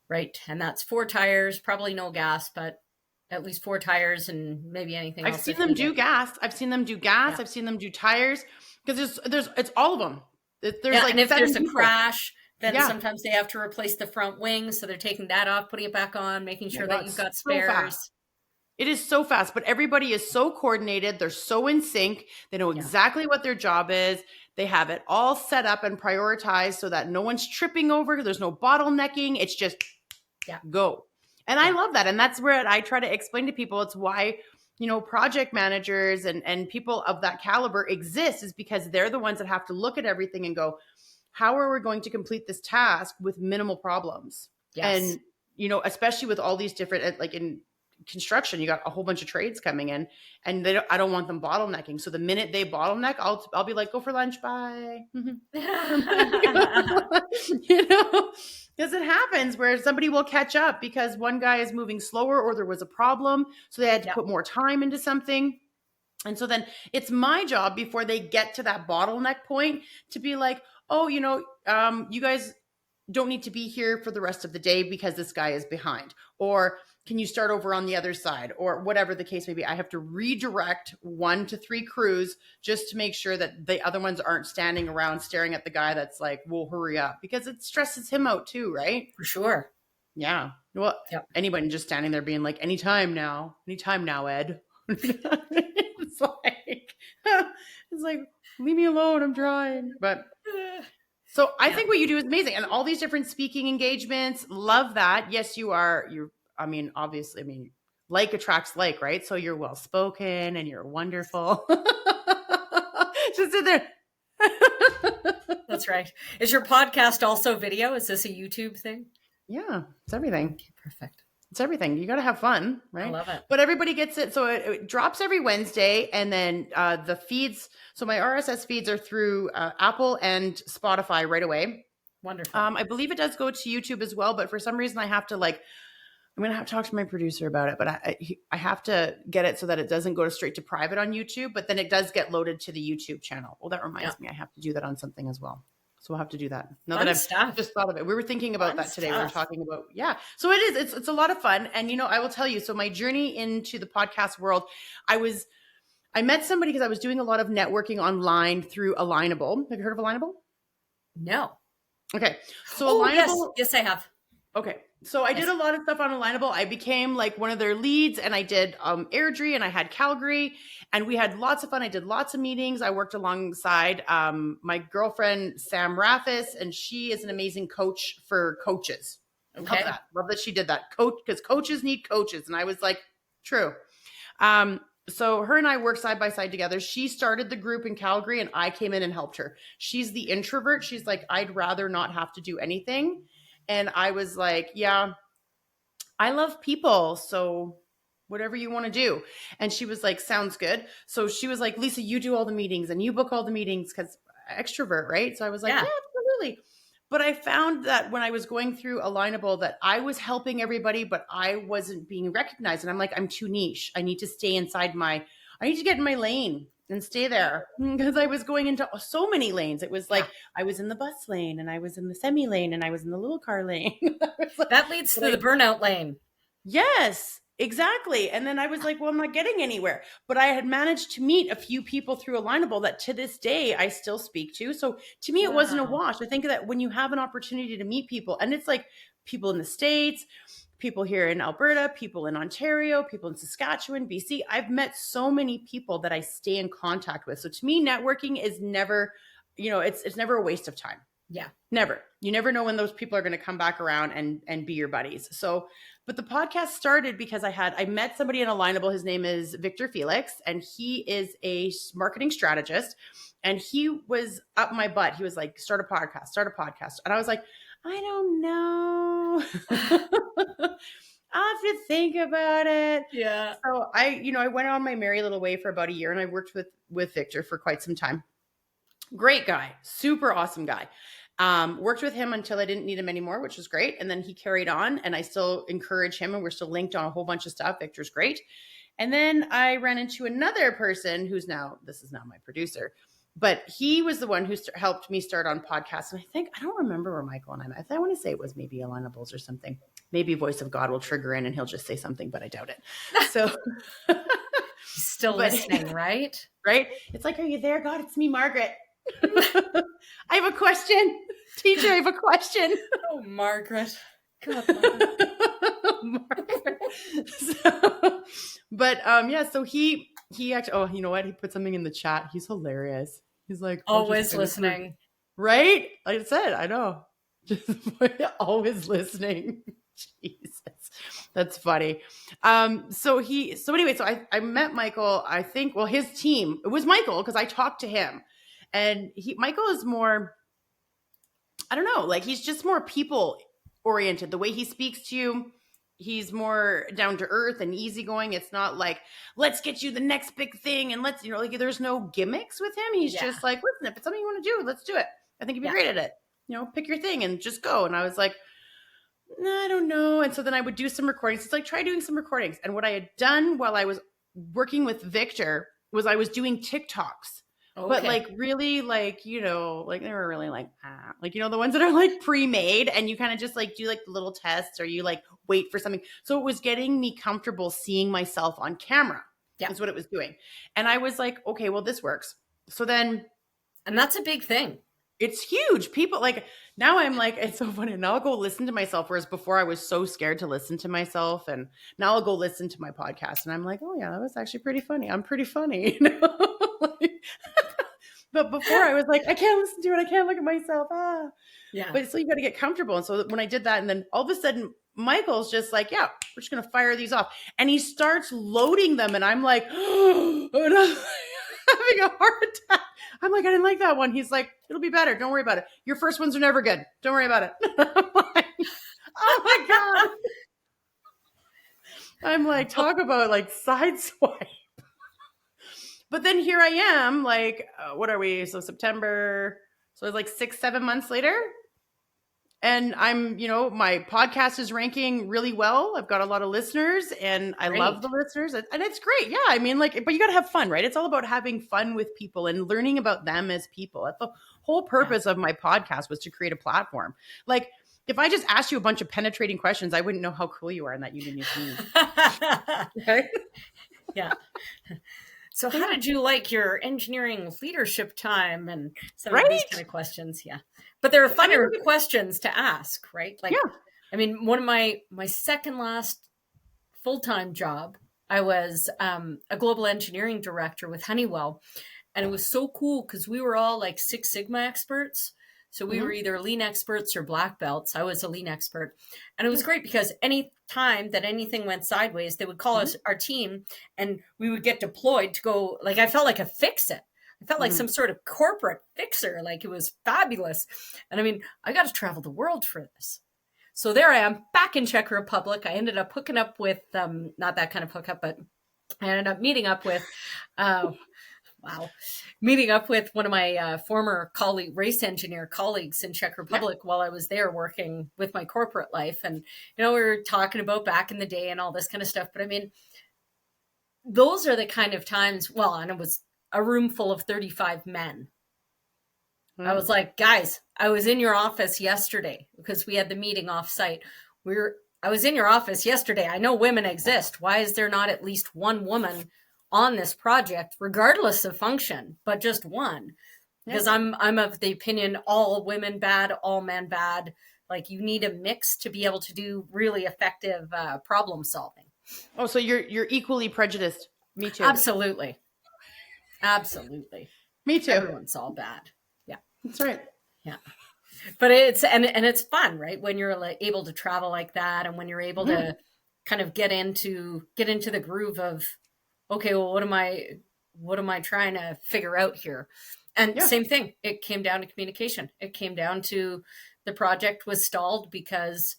Right. And that's 4 tires, probably no gas, but at least 4 tires and maybe anything else. I've seen them do gas. I've seen them do gas. Yeah. I've seen them do tires, because it's all of them. There's like, and if there's a people. Crash, then sometimes they have to replace the front wing. So they're taking that off, putting it back on, making sure that you've got spares. So it is so fast, but everybody is so coordinated. They're so in sync. They know exactly what their job is. They have it all set up and prioritized so that no one's tripping over. There's no bottlenecking. It's just go. And I love that. And that's where I try to explain to people, it's why, project managers and people of that caliber exist, is because they're the ones that have to look at everything and go, how are we going to complete this task with minimal problems? Yes. And, especially with all these different, like in construction, you got a whole bunch of trades coming in, and I don't want them bottlenecking. So the minute they bottleneck, I'll be like, go for lunch. Bye. Because it happens where somebody will catch up because one guy is moving slower or there was a problem. So they had to put more time into something. And so then it's my job before they get to that bottleneck point to be like, oh, you guys don't need to be here for the rest of the day because this guy is behind. Or can you start over on the other side, or whatever the case may be? I have to redirect 1 to 3 crews just to make sure that the other ones aren't standing around staring at the guy that's like, well, hurry up, because it stresses him out too, right? For sure. Yeah. Well, anybody just standing there being like, anytime now, Ed. It's like, leave me alone. I'm trying. But so I think what you do is amazing. And all these different speaking engagements, love that. Yes, obviously, like attracts like, right? So you're well-spoken and you're wonderful. Just sit there. That's right. Is your podcast also video? Is this a YouTube thing? Yeah, it's everything. Okay, perfect. It's everything. You got to have fun, right? I love it. But everybody gets it. So it drops every Wednesday, and then the feeds. So my RSS feeds are through Apple and Spotify right away. Wonderful. I believe it does go to YouTube as well, but for some reason I'm going to have to talk to my producer about it, but I have to get it so that it doesn't go straight to private on YouTube, but then it does get loaded to the YouTube channel. Well, that reminds me, I have to do that on something as well. So we'll have to do that. Now that I've just thought of it. We were thinking about that today. We were talking about, So it is, it's a lot of fun. And, I will tell you, so my journey into the podcast world, I met somebody because I was doing a lot of networking online through Alignable. Have you heard of Alignable? No. Okay. So Alignable. Yes, I have. Okay. So I did a lot of stuff on Alignable. I became like one of their leads, and I did Airdrie, and I had Calgary, and we had lots of fun. I did lots of meetings. I worked alongside my girlfriend, Sam Rathis, and she is an amazing coach for coaches. Okay. Love that she did that. Because coaches need coaches. And I was like, true. So her and I worked side by side together. She started the group in Calgary, and I came in and helped her. She's the introvert. She's like, I'd rather not have to do anything. And I was like, yeah, I love people. So whatever you want to do. And she was like, sounds good. So she was like, Lisa, you do all the meetings and you book all the meetings because extrovert, right? So I was like, yeah, absolutely. But I found that when I was going through Alignable that I was helping everybody, but I wasn't being recognized. And I'm like, I'm too niche. I need to stay inside I need to get in my lane and stay there, because I was going into so many lanes. It was like I was in the bus lane, and I was in the semi lane, and I was in the little car lane. Like, that leads to the burnout lane. Yes, exactly. And then I was like, well, I'm not getting anywhere. But I had managed to meet a few people through Alignable that to this day I still speak to. So to me, it wasn't a wash. I think that when you have an opportunity to meet people, and it's like people in the States, people here in Alberta, people in Ontario, people in Saskatchewan, BC. I've met so many people that I stay in contact with. So to me, networking is never it's never a waste of time. Yeah. Never. You never know when those people are going to come back around and be your buddies. So, but the podcast started because I met somebody in Alignable. His name is Victor Felix, and he is a marketing strategist. And he was up my butt. He was like, start a podcast. And I was like, I don't know. I'll have to think about it. Yeah. So I went on my merry little way for about a year, and I worked with Victor for quite some time. Great guy, super awesome guy. Worked with him until I didn't need him anymore, which was great. And then he carried on, and I still encourage him, and we're still linked on a whole bunch of stuff. Victor's great. And then I ran into another person this is now my producer, but he was the one who helped me start on podcasts. And I don't remember where Michael and I met. I want to say it was maybe Alinables or something. Maybe Voice of God will trigger in and he'll just say something, but I doubt it. So he's still listening, right? Right? It's like, are you there, God? It's me, Margaret. I have a question. Teacher, I have a question. Oh, Margaret. God, Margaret. So he actually, oh, you know what? He put something in the chat. He's hilarious. He's like, always listening. Right? Like I said, I know. Just always listening. Jesus. That's funny. So I met Michael, I think, well, his team, it was Michael, because I talked to him. And Michael is more, I don't know, like he's just more people oriented. The way he speaks to you, he's more down to earth and easygoing. It's not like, let's get you the next big thing. And let's, there's no gimmicks with him. He's just like, listen, if it's something you want to do, let's do it. I think you'd be great at it. Pick your thing and just go. And I was like, no, I don't know. And so then I would do some recordings. It's like, try doing some recordings. And what I had done while I was working with Victor was I was doing TikToks. Okay. But like really like, like they were really like, the ones that are like pre-made, and you kind of just like do like the little tests, or you like wait for something. So it was getting me comfortable seeing myself on camera. Yeah. Is what it was doing. And I was like, okay, well, this works. So then. And that's a big thing. It's huge. People like, now I'm like, it's so funny. Now I'll go listen to myself. Whereas before I was so scared to listen to myself. And now I'll go listen to my podcast and I'm like, oh yeah, that was actually pretty funny. I'm pretty funny. But before I was like, I can't listen to it. I can't look at myself. Yeah. But so you got to get comfortable. And so when I did that, and then all of a sudden Michael's just like, yeah, we're just going to fire these off. And he starts loading them. And I'm like, oh, and I'm having a heart attack. I'm like, I didn't like that one. He's like, it'll be better. Don't worry about it. Your first ones are never good. Don't worry about it. I'm like, oh my God. I'm like, talk about like sideswipe. But then here I am, like, what are we? So September. So it's like 6-7 months later. And I'm, my podcast is ranking really well. I've got a lot of listeners and I love the listeners. And it's great. Yeah. I mean, like, but you got to have fun, right? It's all about having fun with people and learning about them as people. That's the whole purpose of my podcast, was to create a platform. Like, if I just asked you a bunch of penetrating questions, I wouldn't know how cool you are and that you didn't need me. Okay? Yeah. So how did you like your engineering leadership time and some of these kind of questions? Yeah. But there are funner questions to ask, right? Like, I mean, one of my second last full-time job, I was a global engineering director with Honeywell. And it was so cool because we were all like Six Sigma experts. So we were either lean experts or black belts. I was a lean expert. And it was great because any time that anything went sideways, they would call us, our team, and we would get deployed to go, like, I felt like a fix-it. I felt like some sort of corporate fixer. Like, it was fabulous. And I mean, I got to travel the world for this. So there I am back in Czech Republic. I ended up hooking up with, not that kind of hookup, but I ended up meeting up with, meeting up with one of my former race engineer colleagues in Czech Republic while I was there working with my corporate life. And, we were talking about back in the day and all this kind of stuff. But I mean, those are the kind of times, and it was a room full of 35 men. I was like, guys, I was in your office yesterday because we had the meeting off site. I was in your office yesterday. I know women exist. Why is there not at least one woman on this project, regardless of function, but just one? Because I'm of the opinion, all women bad, all men bad. Like, you need a mix to be able to do really effective problem solving. Oh, so you're equally prejudiced. Me too. Absolutely. Me too. Everyone's all bad. Yeah. That's right. Yeah. But it's fun, right? When you're like able to travel like that, and when you're able Mhm. to kind of get into the groove of, okay, well, what am I trying to figure out here? And Yeah. same thing, it came down to communication. It came down to the project was stalled because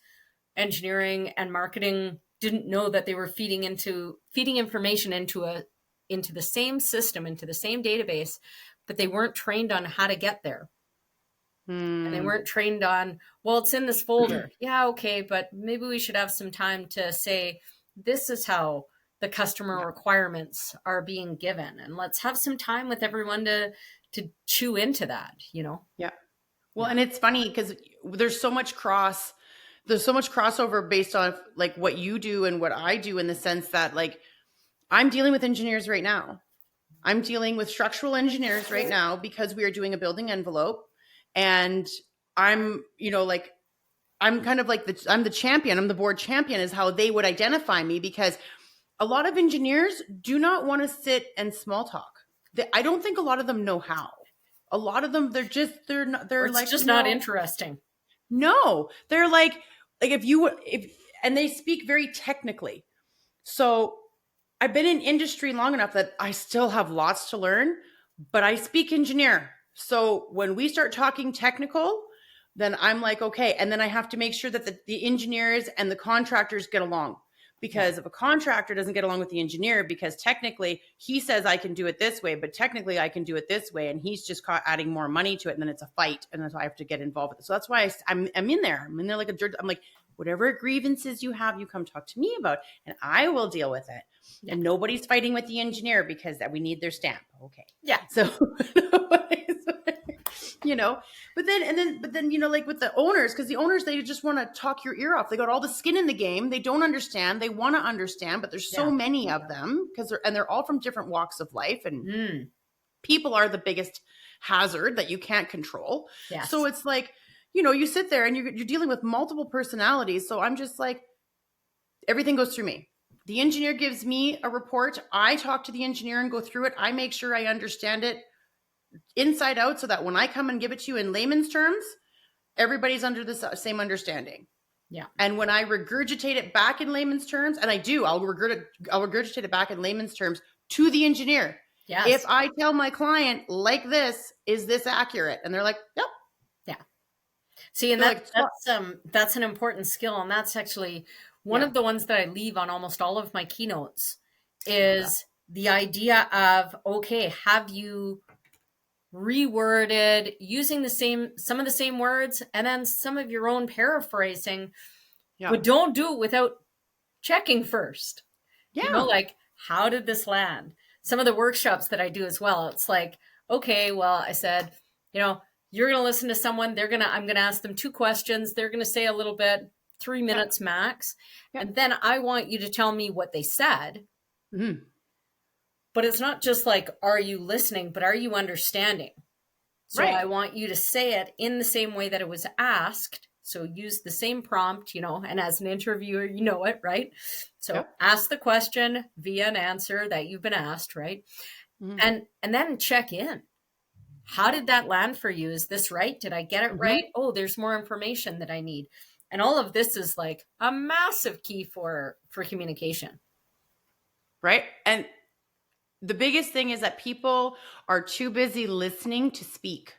engineering and marketing didn't know that they were feeding information into the same system, into the same database, but they weren't trained on how to get there. And they Mm. weren't trained on, well, it's in this folder. Yeah, okay, but maybe we should have some time to say, this is how the customer Yeah. requirements are being given. And let's have some time with everyone to chew into that, you know? Yeah. Well, Yeah. and it's funny because there's so much crossover based on like what you do and what I do, in the sense that like I'm dealing with engineers right now. I'm dealing with structural engineers right now because we are doing a building envelope, and I'm, like I'm kind of like I'm the champion. I'm the board champion is how they would identify me, because a lot of engineers do not want to sit and small talk. I don't think a lot of them know how. A lot of them, they're not, Or they're it's like, just not interesting. no, they're like if and they speak very technically. So I've been in industry long enough that I still have lots to learn, but I speak engineer. So when we start talking technical, then I'm like, okay. And then I have to make sure that the engineers and the contractors get along. Because if a contractor doesn't get along with the engineer, because technically he says I can do it this way, but technically I can do it this way, and he's just adding more money to it, and then it's a fight, and then I have to get involved with it. So that's why I'm in there. I'm in there like a jerk. I'm like, whatever grievances you have, you come talk to me about, and I will deal with it. Yeah. And nobody's fighting with the engineer because that we need their stamp. Okay. Yeah. So, but then, like with the owners, because the owners, they just want to talk your ear off. They got all the skin in the game. They don't understand. They want to understand, but there's so many of them they're all from different walks of life, and people are the biggest hazard that you can't control. Yes. So it's like, you sit there and you're dealing with multiple personalities. So I'm just like, everything goes through me. The engineer gives me a report. I talk to the engineer and go through it. I make sure I understand it inside out, so that when I come and give it to you in layman's terms, everybody's under the same understanding. Yeah. And when I regurgitate it back in layman's terms, and I'll regurgitate it back in layman's terms to the engineer. Yes. If I tell my client like this, is this accurate? And they're like, yep. Yeah. See, and that's an important skill. And that's actually one of the ones that I leave on almost all of my keynotes is the idea of, okay, have you reworded using some of the same words, and then some of your own paraphrasing, but don't do it without checking first. Yeah. Like, how did this land? Some of the workshops that I do as well, it's like, okay, well, I said, you're going to listen to someone, I'm going to ask them 2 questions. They're going to say a little bit, 3 minutes max. Yeah. And then I want you to tell me what they said. Mm-hmm. But it's not just like, are you listening, but are you understanding? So I want you to say it in the same way that it was asked. So use the same prompt, and as an interviewer, it, right? So ask the question via an answer that you've been asked, right? Mm-hmm. And then check in. How did that land for you? Is this right? Did I get it right? Oh, there's more information that I need. And all of this is like a massive key for communication. Right. And the biggest thing is that people are too busy listening to speak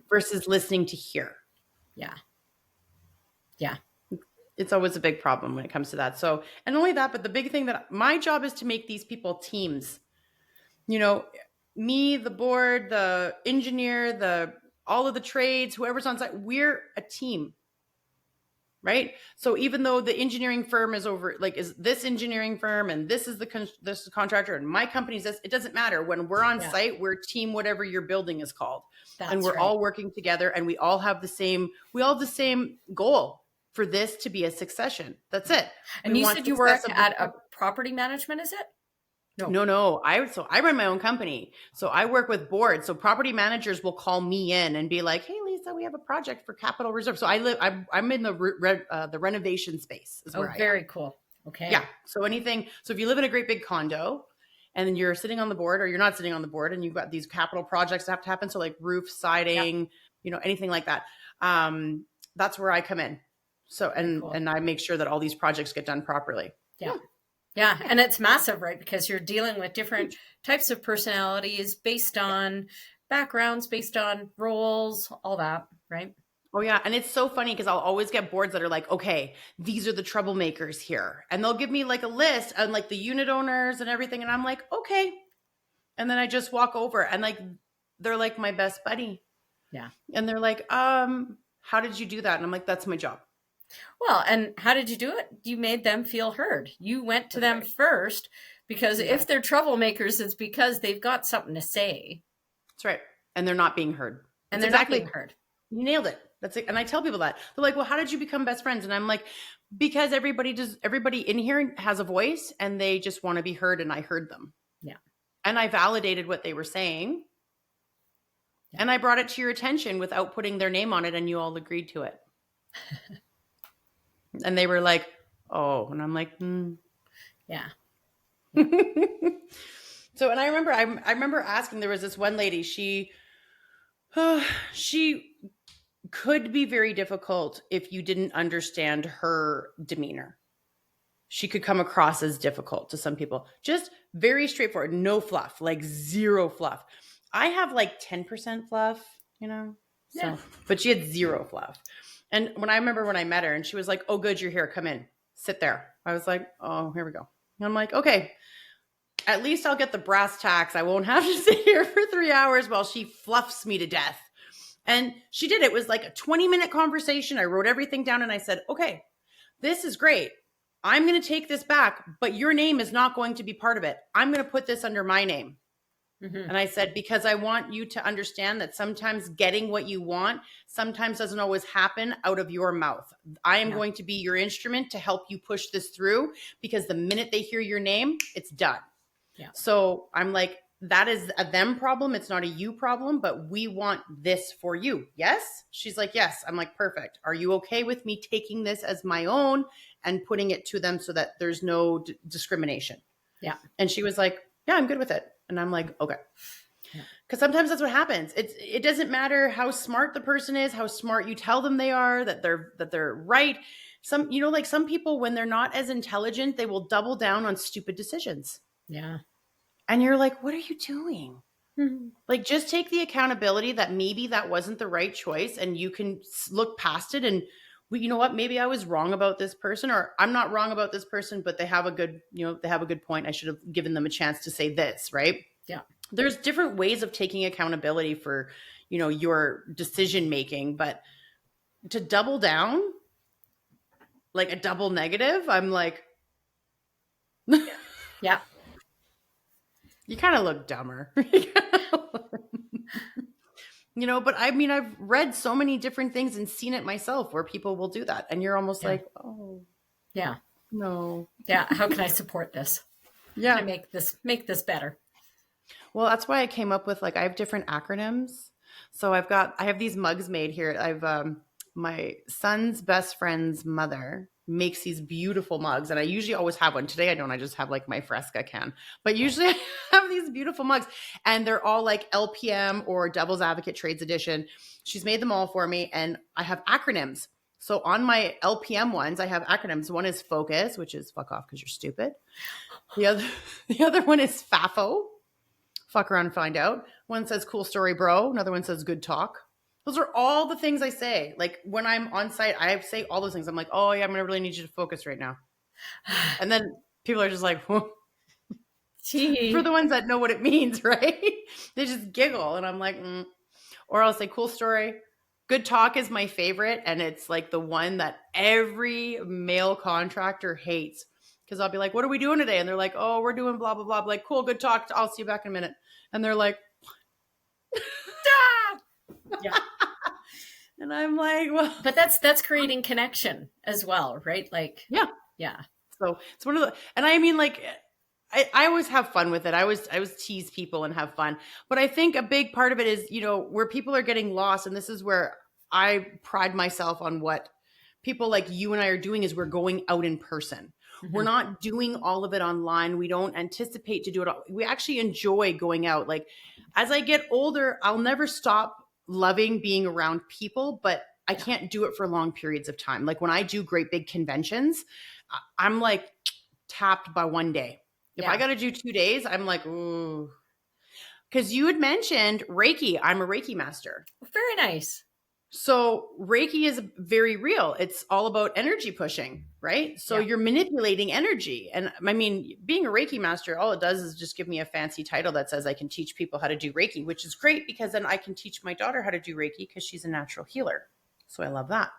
versus listening to hear. Yeah. Yeah. It's always a big problem when it comes to that. So, and only that, but the big thing that my job is to make these people teams. Me, the board, the engineer, all of the trades, whoever's on site, we're a team. Right. So even though the engineering firm is this engineering firm, and this is this contractor, and my company's this, it doesn't matter. When we're on site, we're team, whatever your building is called. And we're all working together, and we all have the same goal for this to be a succession. That's it. And you said you work at a property management, is it? No. I run my own company. So I work with boards. So property managers will call me in and be like, "Hey, Lisa, we have a project for capital reserve." So I'm in the renovation space. Very cool. Okay. Yeah. So if you live in a great big condo and then you're sitting on the board or you're not sitting on the board and you've got these capital projects that have to happen. So like roof, siding, anything like that. That's where I come in. So, and I make sure that all these projects get done properly. Yeah. Yeah. And it's massive, right? Because you're dealing with different types of personalities based on backgrounds, based on roles, all that, right? Oh yeah. And it's so funny because I'll always get boards that are like, okay, these are the troublemakers here. And they'll give me like a list and like the unit owners and everything. And I'm like, okay. And then I just walk over and like, they're like my best buddy. Yeah. And they're like, how did you do that? And I'm like, that's my job. Well, and how did you do it? You made them feel heard. You went to them first, because if they're troublemakers, it's because they've got something to say. That's right. And they're not being heard. And they're not being heard. You nailed it. That's it. And I tell people that. They're like, well, how did you become best friends? And I'm like, because everybody in here has a voice and they just want to be heard. And I heard them. Yeah. And I validated what they were saying. Yeah. And I brought it to your attention without putting their name on it. And you all agreed to it. And they were like, oh, and I'm like, yeah. So, and I remember asking, there was this one lady, she could be very difficult if you didn't understand her demeanor. She could come across as difficult to some people. Just very straightforward, no fluff, like zero fluff. I have like 10% fluff, So, but she had zero fluff. And when I met her and she was like, oh, good, you're here. Come in, sit there. I was like, oh, here we go. And I'm like, okay, at least I'll get the brass tacks. I won't have to sit here for 3 hours while she fluffs me to death. And she did. It was like a 20-minute conversation. I wrote everything down and I said, okay, this is great. I'm going to take this back, but your name is not going to be part of it. I'm going to put this under my name. Mm-hmm. And I said, because I want you to understand that sometimes getting what you want sometimes doesn't always happen out of your mouth. I am going to be your instrument to help you push this through, because the minute they hear your name, it's done. Yeah. So I'm like, that is a them problem. It's not a you problem, but we want this for you. Yes? She's like, yes. I'm like, perfect. Are you okay with me taking this as my own and putting it to them so that there's no discrimination? Yeah. And she was like, yeah, I'm good with it. And I'm like, okay. Because sometimes that's what happens. It doesn't matter how smart the person is, how smart you tell them they are, that they're right. Some people, when they're not as intelligent, they will double down on stupid decisions. Yeah. And you're like, what are you doing? Mm-hmm. Like, just take the accountability that maybe that wasn't the right choice, and you can look past it and, well, you know what? Maybe I was wrong about this person, or I'm not wrong about this person, but they have a good point. I should have given them a chance to say this, right? Yeah. There's different ways of taking accountability for, your decision making, but to double down, like a double negative, I'm like, yeah. You kind of look dumber. But I mean, I've read so many different things and seen it myself where people will do that. And you're almost like, oh, yeah, no. Yeah. How can I support this? Yeah. How can I make this better? Well, that's why I came up with, I have different acronyms. So I have these mugs made here. I've, my son's best friend's mother makes these beautiful mugs, and I usually always have one. Today I don't. I just have my Fresca can, but usually I have these beautiful mugs, and they're all LPM or Devil's Advocate Trades Edition. She's made them all for me, and I have acronyms. So on my LPM ones, I have acronyms. One is FOCUS, which is fuck off because you're stupid. The other one is FAFO, fuck around and find out. One says cool story, bro. Another one says good talk. Those are all the things I say. When I'm on site, I say all those things. I'm like, oh yeah, I'm going to really need you to focus right now. And then people are just like, whoa. For the ones that know what it means, right? They just giggle. And I'm like, Or I'll say cool story. Good talk is my favorite. And it's the one that every male contractor hates. Because I'll be like, what are we doing today? And they're like, oh, we're doing blah, blah, blah. I'm like, cool, good talk. I'll see you back in a minute. And they're like, yeah. And I'm like, well, but that's creating connection as well, right? Yeah. So it's one of the, and I mean, I always have fun with it. I always tease people and have fun, but I think a big part of it is, where people are getting lost. And this is where I pride myself on what people like you and I are doing is we're going out in person. We're not doing all of it online. We don't anticipate to do it all. We actually enjoy going out. Like as I get older, I'll never stop loving being around people, but I can't do it for long periods of time. Like when I do great big conventions, I'm like tapped by one day. If I got to do 2 days, I'm like, ooh. Because you had mentioned Reiki. I'm a Reiki master. Very nice. So Reiki is very real. It's all about energy pushing, right? So you're manipulating energy. And I mean, being a Reiki master, all it does is just give me a fancy title that says I can teach people how to do Reiki, which is great because then I can teach my daughter how to do Reiki because she's a natural healer. So I love that.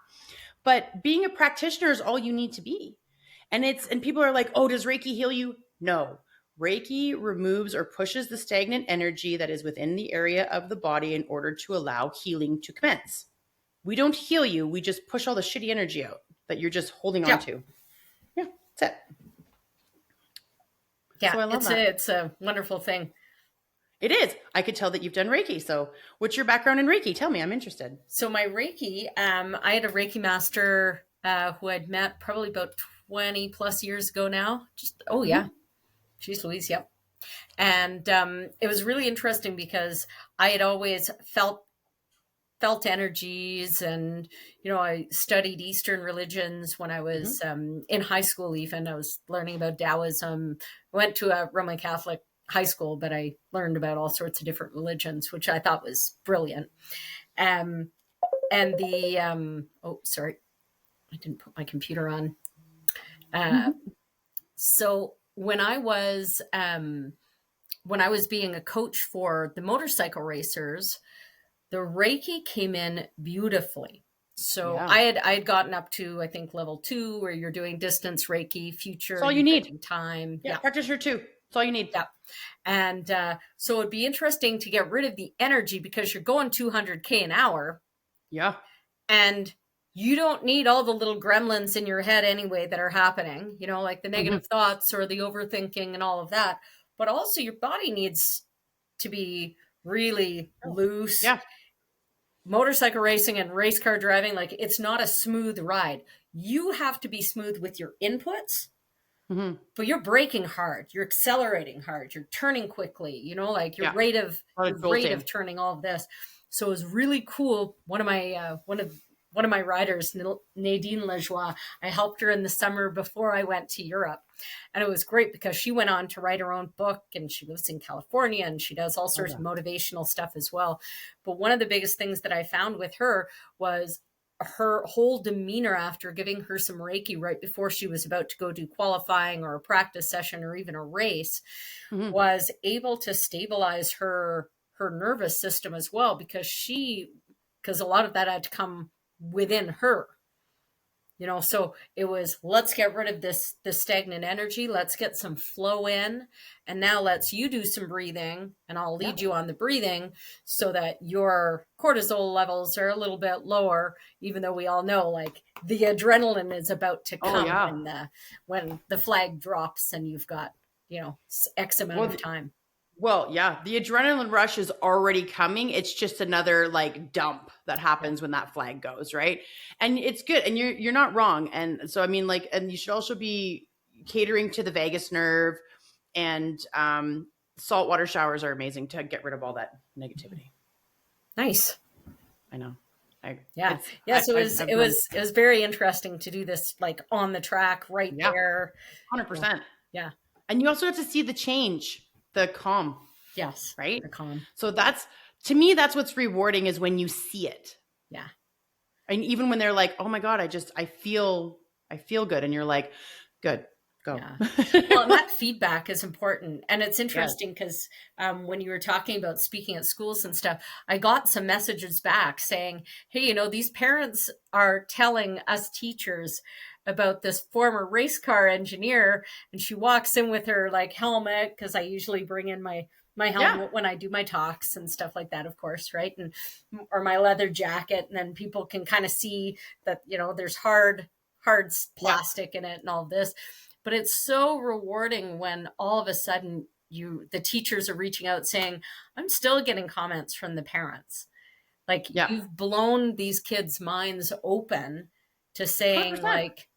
But being a practitioner is all you need to be. And people are like, oh, does Reiki heal you? No. Reiki removes or pushes the stagnant energy that is within the area of the body in order to allow healing to commence. We don't heal you. We just push all the shitty energy out that you're just holding on to. Yeah, that's it. Yeah, so I love that. It's a wonderful thing. It is. I could tell that you've done Reiki. So what's your background in Reiki? Tell me. I'm interested. So my Reiki, I had a Reiki master who I'd met probably about 20 plus years ago now. Jeez Louise, yep. And it was really interesting because I had always felt energies, and I studied Eastern religions when I was in high school. Even I was learning about Taoism. I went to a Roman Catholic high school, but I learned about all sorts of different religions, which I thought was brilliant. And the sorry, I didn't put my computer on. So when I was being a coach for the motorcycle racers, the Reiki came in beautifully. So I had gotten up to, I think, level 2, where you're doing distance Reiki, future. That's all you need. Time. Yeah, practitioner 2. That's all you need. Yeah. And so it'd be interesting to get rid of the energy because you're going 200K an hour. Yeah. And you don't need all the little gremlins in your head anyway that are happening, like the negative thoughts or the overthinking and all of that. But also your body needs to be really loose. Yeah. Motorcycle racing and race car driving, like it's not a smooth ride. You have to be smooth with your inputs, but you're braking hard, you're accelerating hard, you're turning quickly, like your rate of turning, all of this. So it was really cool. One of my riders, Nadine Lajoie, I helped her in the summer before I went to Europe. And it was great because she went on to write her own book, and she lives in California, and she does all sorts of motivational stuff as well. But one of the biggest things that I found with her was her whole demeanor after giving her some Reiki right before she was about to go do qualifying or a practice session or even a race was able to stabilize her nervous system as well, because a lot of that had to come within her, so it was, let's get rid of this stagnant energy. Let's get some flow in. And now you do some breathing, and I'll lead you on the breathing so that your cortisol levels are a little bit lower, even though we all know like the adrenaline is about to come when the flag drops and you've got, X amount of time. Well, yeah, the adrenaline rush is already coming. It's just another like dump that happens when that flag goes, right? And it's good. And you're not wrong. And so, I mean, like, and you should also be catering to the vagus nerve, and saltwater showers are amazing to get rid of all that negativity. Nice. I know. So it was very interesting to do this like on the track right there. 100%. Yeah. And you also have to see the change. The calm. Yes. Right? The calm. So to me, that's what's rewarding, is when you see it. Yeah. And even when they're like, oh my God, I feel good. And you're like, good, go. Yeah. Well, and that feedback is important. And it's interesting because when you were talking about speaking at schools and stuff, I got some messages back saying, hey, these parents are telling us teachers about this former race car engineer, and she walks in with her like helmet, because I usually bring in my helmet when I do my talks and stuff like that, of course, right? And or my leather jacket, and then people can kind of see that there's hard plastic in it and all this. But it's so rewarding when all of a sudden the teachers are reaching out saying, I'm still getting comments from the parents, like you've blown these kids' minds open to saying 100%. like,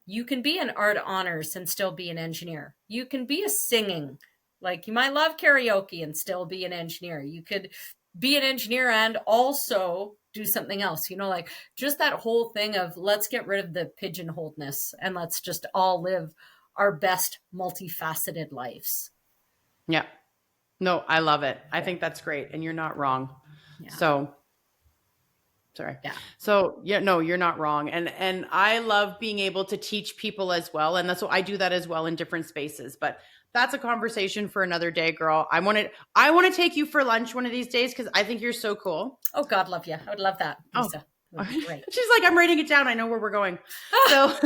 you can be an art honors and still be an engineer. You can be a singing, like you might love karaoke and still be an engineer. You could be an engineer and also do something else, like just that whole thing of let's get rid of the pigeonholedness and let's just all live our best multifaceted lives. Yeah. No, I love it. I think that's great. And you're not wrong. Yeah. So sorry. Yeah. So yeah, no, you're not wrong. And I love being able to teach people as well. And that's what I do that as well in different spaces. But that's a conversation for another day, girl. I want to take you for lunch one of these days because I think you're so cool. Oh, God love you. I would love that, Lisa. Oh. That would be great. She's like, I'm writing it down. I know where we're going. So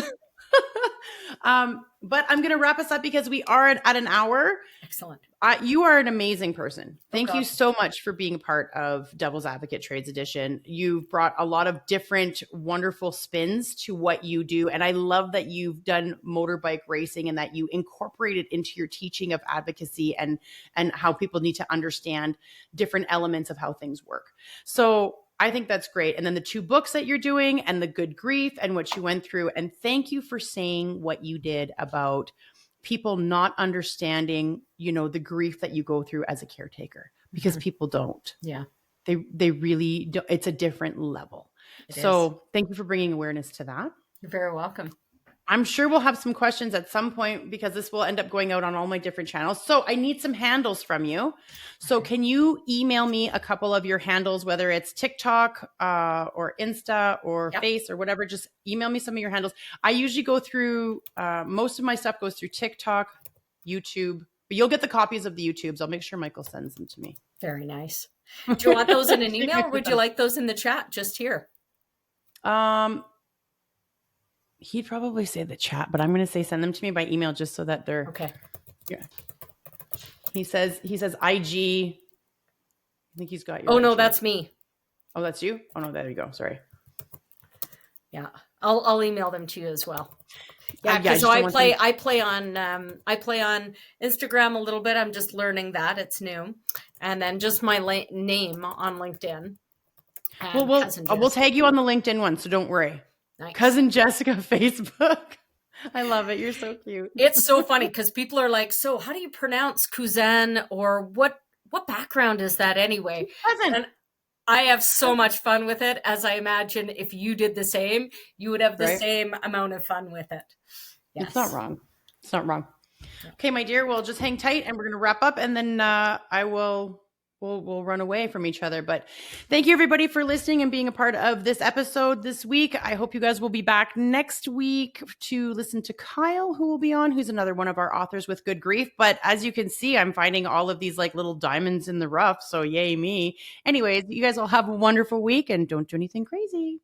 but I'm going to wrap us up because we are at an hour. Excellent. You are an amazing person. Thank you God. so much for being a part of Devil's Advocate Trades Edition. You've brought a lot of different wonderful spins to what you do. And I love that you've done motorbike racing and that you incorporate it into your teaching of advocacy and how people need to understand different elements of how things work. So I think that's great. And then the 2 books that you're doing and the Good Grief and what you went through. And thank you for saying what you did about people not understanding, the grief that you go through as a caretaker, because people don't. Yeah. They really don't. It's a different level. So thank you for bringing awareness to that. You're very welcome. I'm sure we'll have some questions at some point because this will end up going out on all my different channels. So I need some handles from you. So can you email me a couple of your handles, whether it's TikTok or Insta or Face or whatever, just email me some of your handles. I usually go through, most of my stuff goes through TikTok, YouTube, but you'll get the copies of the YouTubes. I'll make sure Michael sends them to me. Very nice. Do you want those in an email or would you like those in the chat just here? He'd probably say the chat, but I'm going to say send them to me by email just so that they're okay. Yeah. He says IG. I think he's got your. Oh no, that's me. Oh, that's you. Oh no, there you go. Sorry. Yeah, I'll email them to you as well. Yeah, so I play on Instagram a little bit. I'm just learning that it's new, and then just my name on LinkedIn. Well, we'll tag you on the LinkedIn one, so don't worry. Nice. Cousin Jessica Facebook. I love it. You're so cute. It's so funny because people are like, so how do you pronounce cousin or what background is that anyway? Cousin. And I have so much fun with it, as I imagine if you did the same, you would have the same amount of fun with it. Yes. It's not wrong. It's not wrong. Okay, my dear, we'll just hang tight and we're going to wrap up and then we'll run away from each other. But thank you everybody for listening and being a part of this episode this week. I hope you guys will be back next week to listen to Kyle, who will be on, who's another one of our authors with Good Grief. But as you can see, I'm finding all of these like little diamonds in the rough. So yay me. Anyways, you guys all have a wonderful week and don't do anything crazy.